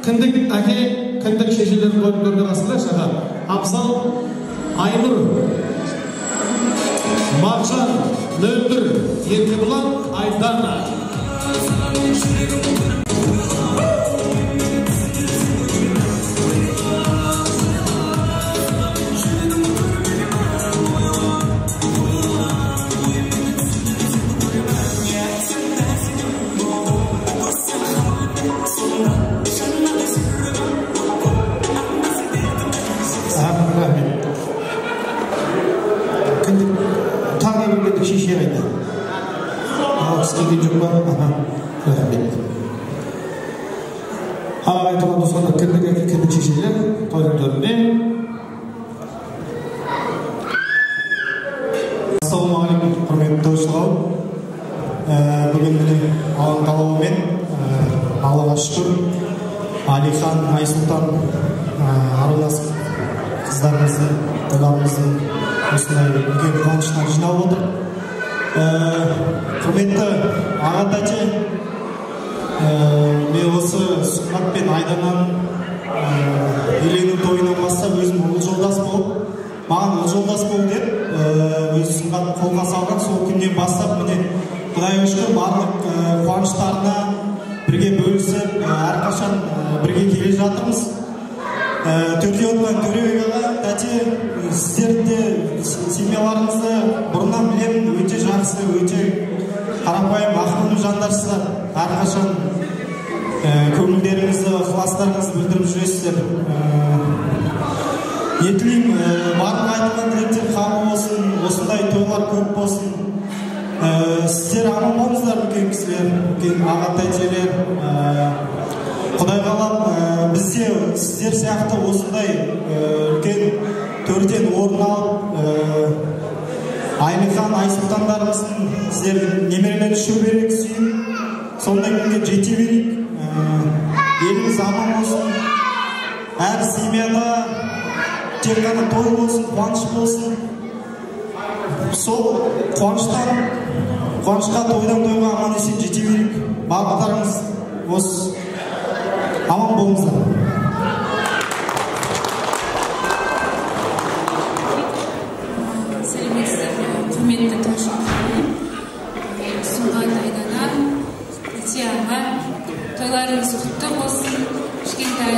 кіндік әке, кіндік шешелердің тойдың төрінде қасында шаға. Абзал Айнұр, Маржан, Нөндір, Еркебұлан, Айдана. Ассалаумағалейкум, құрметті достар. Бүгін Алланың қалауымен Аллаға шүкір Алихан, Айсұлтан, аралас қыздарымыздың, балаларымыздың осындай үлкен қуанышына жиналып отыр. Құрметті аға тәте, мен осы Сұңғат пен Айдананың үйлену тойынан бастап өзім ұл жолдас болып, маған ұл жолдас бол деп, өзі Сұңғат қолға салған. Сол күннен бастап міне Құдайға шүкір барлық қуаныштарына бірге бөлісіп, әрқашан бірге келе жатырмыз. Төрде отырған Төребек аға, тәте, сіздерді семьяларыңызды бұрыннан білемін, өте жақсы, өте қарапайым, ақылды жандарсыздар. Әрқашан көңілдеріңізді, ықыластарыңызды білдіріп жүресіздер. Ниеттілеймін, барлық айтылған тілектер қабыл болсын, осындай тойлар көп болсын. Сіздер аман болыңыздар, үлкен кісілер, үлкен аға тәтелер. Құдай қалап, бізде сіздер сияқты осындай үлкен төрден орын алып, Айлихан, Айсұлтандарымыздың сіздер немерелерін шөберек сүйіп, сондай күнге жете берейік. Еліміз аман болсын, әр семьяда тек қана той болсын, қуаныш болсын. Сол қуанышқа тойдан тойға аман есен жете берейік. Барлықтарыңыз осы аман болыңыздар. Сәлеметсіздер, құрметті тойшылар. Сұңғат, Айдана, Итияға тойларыңыз құтты болсын. Кішкентай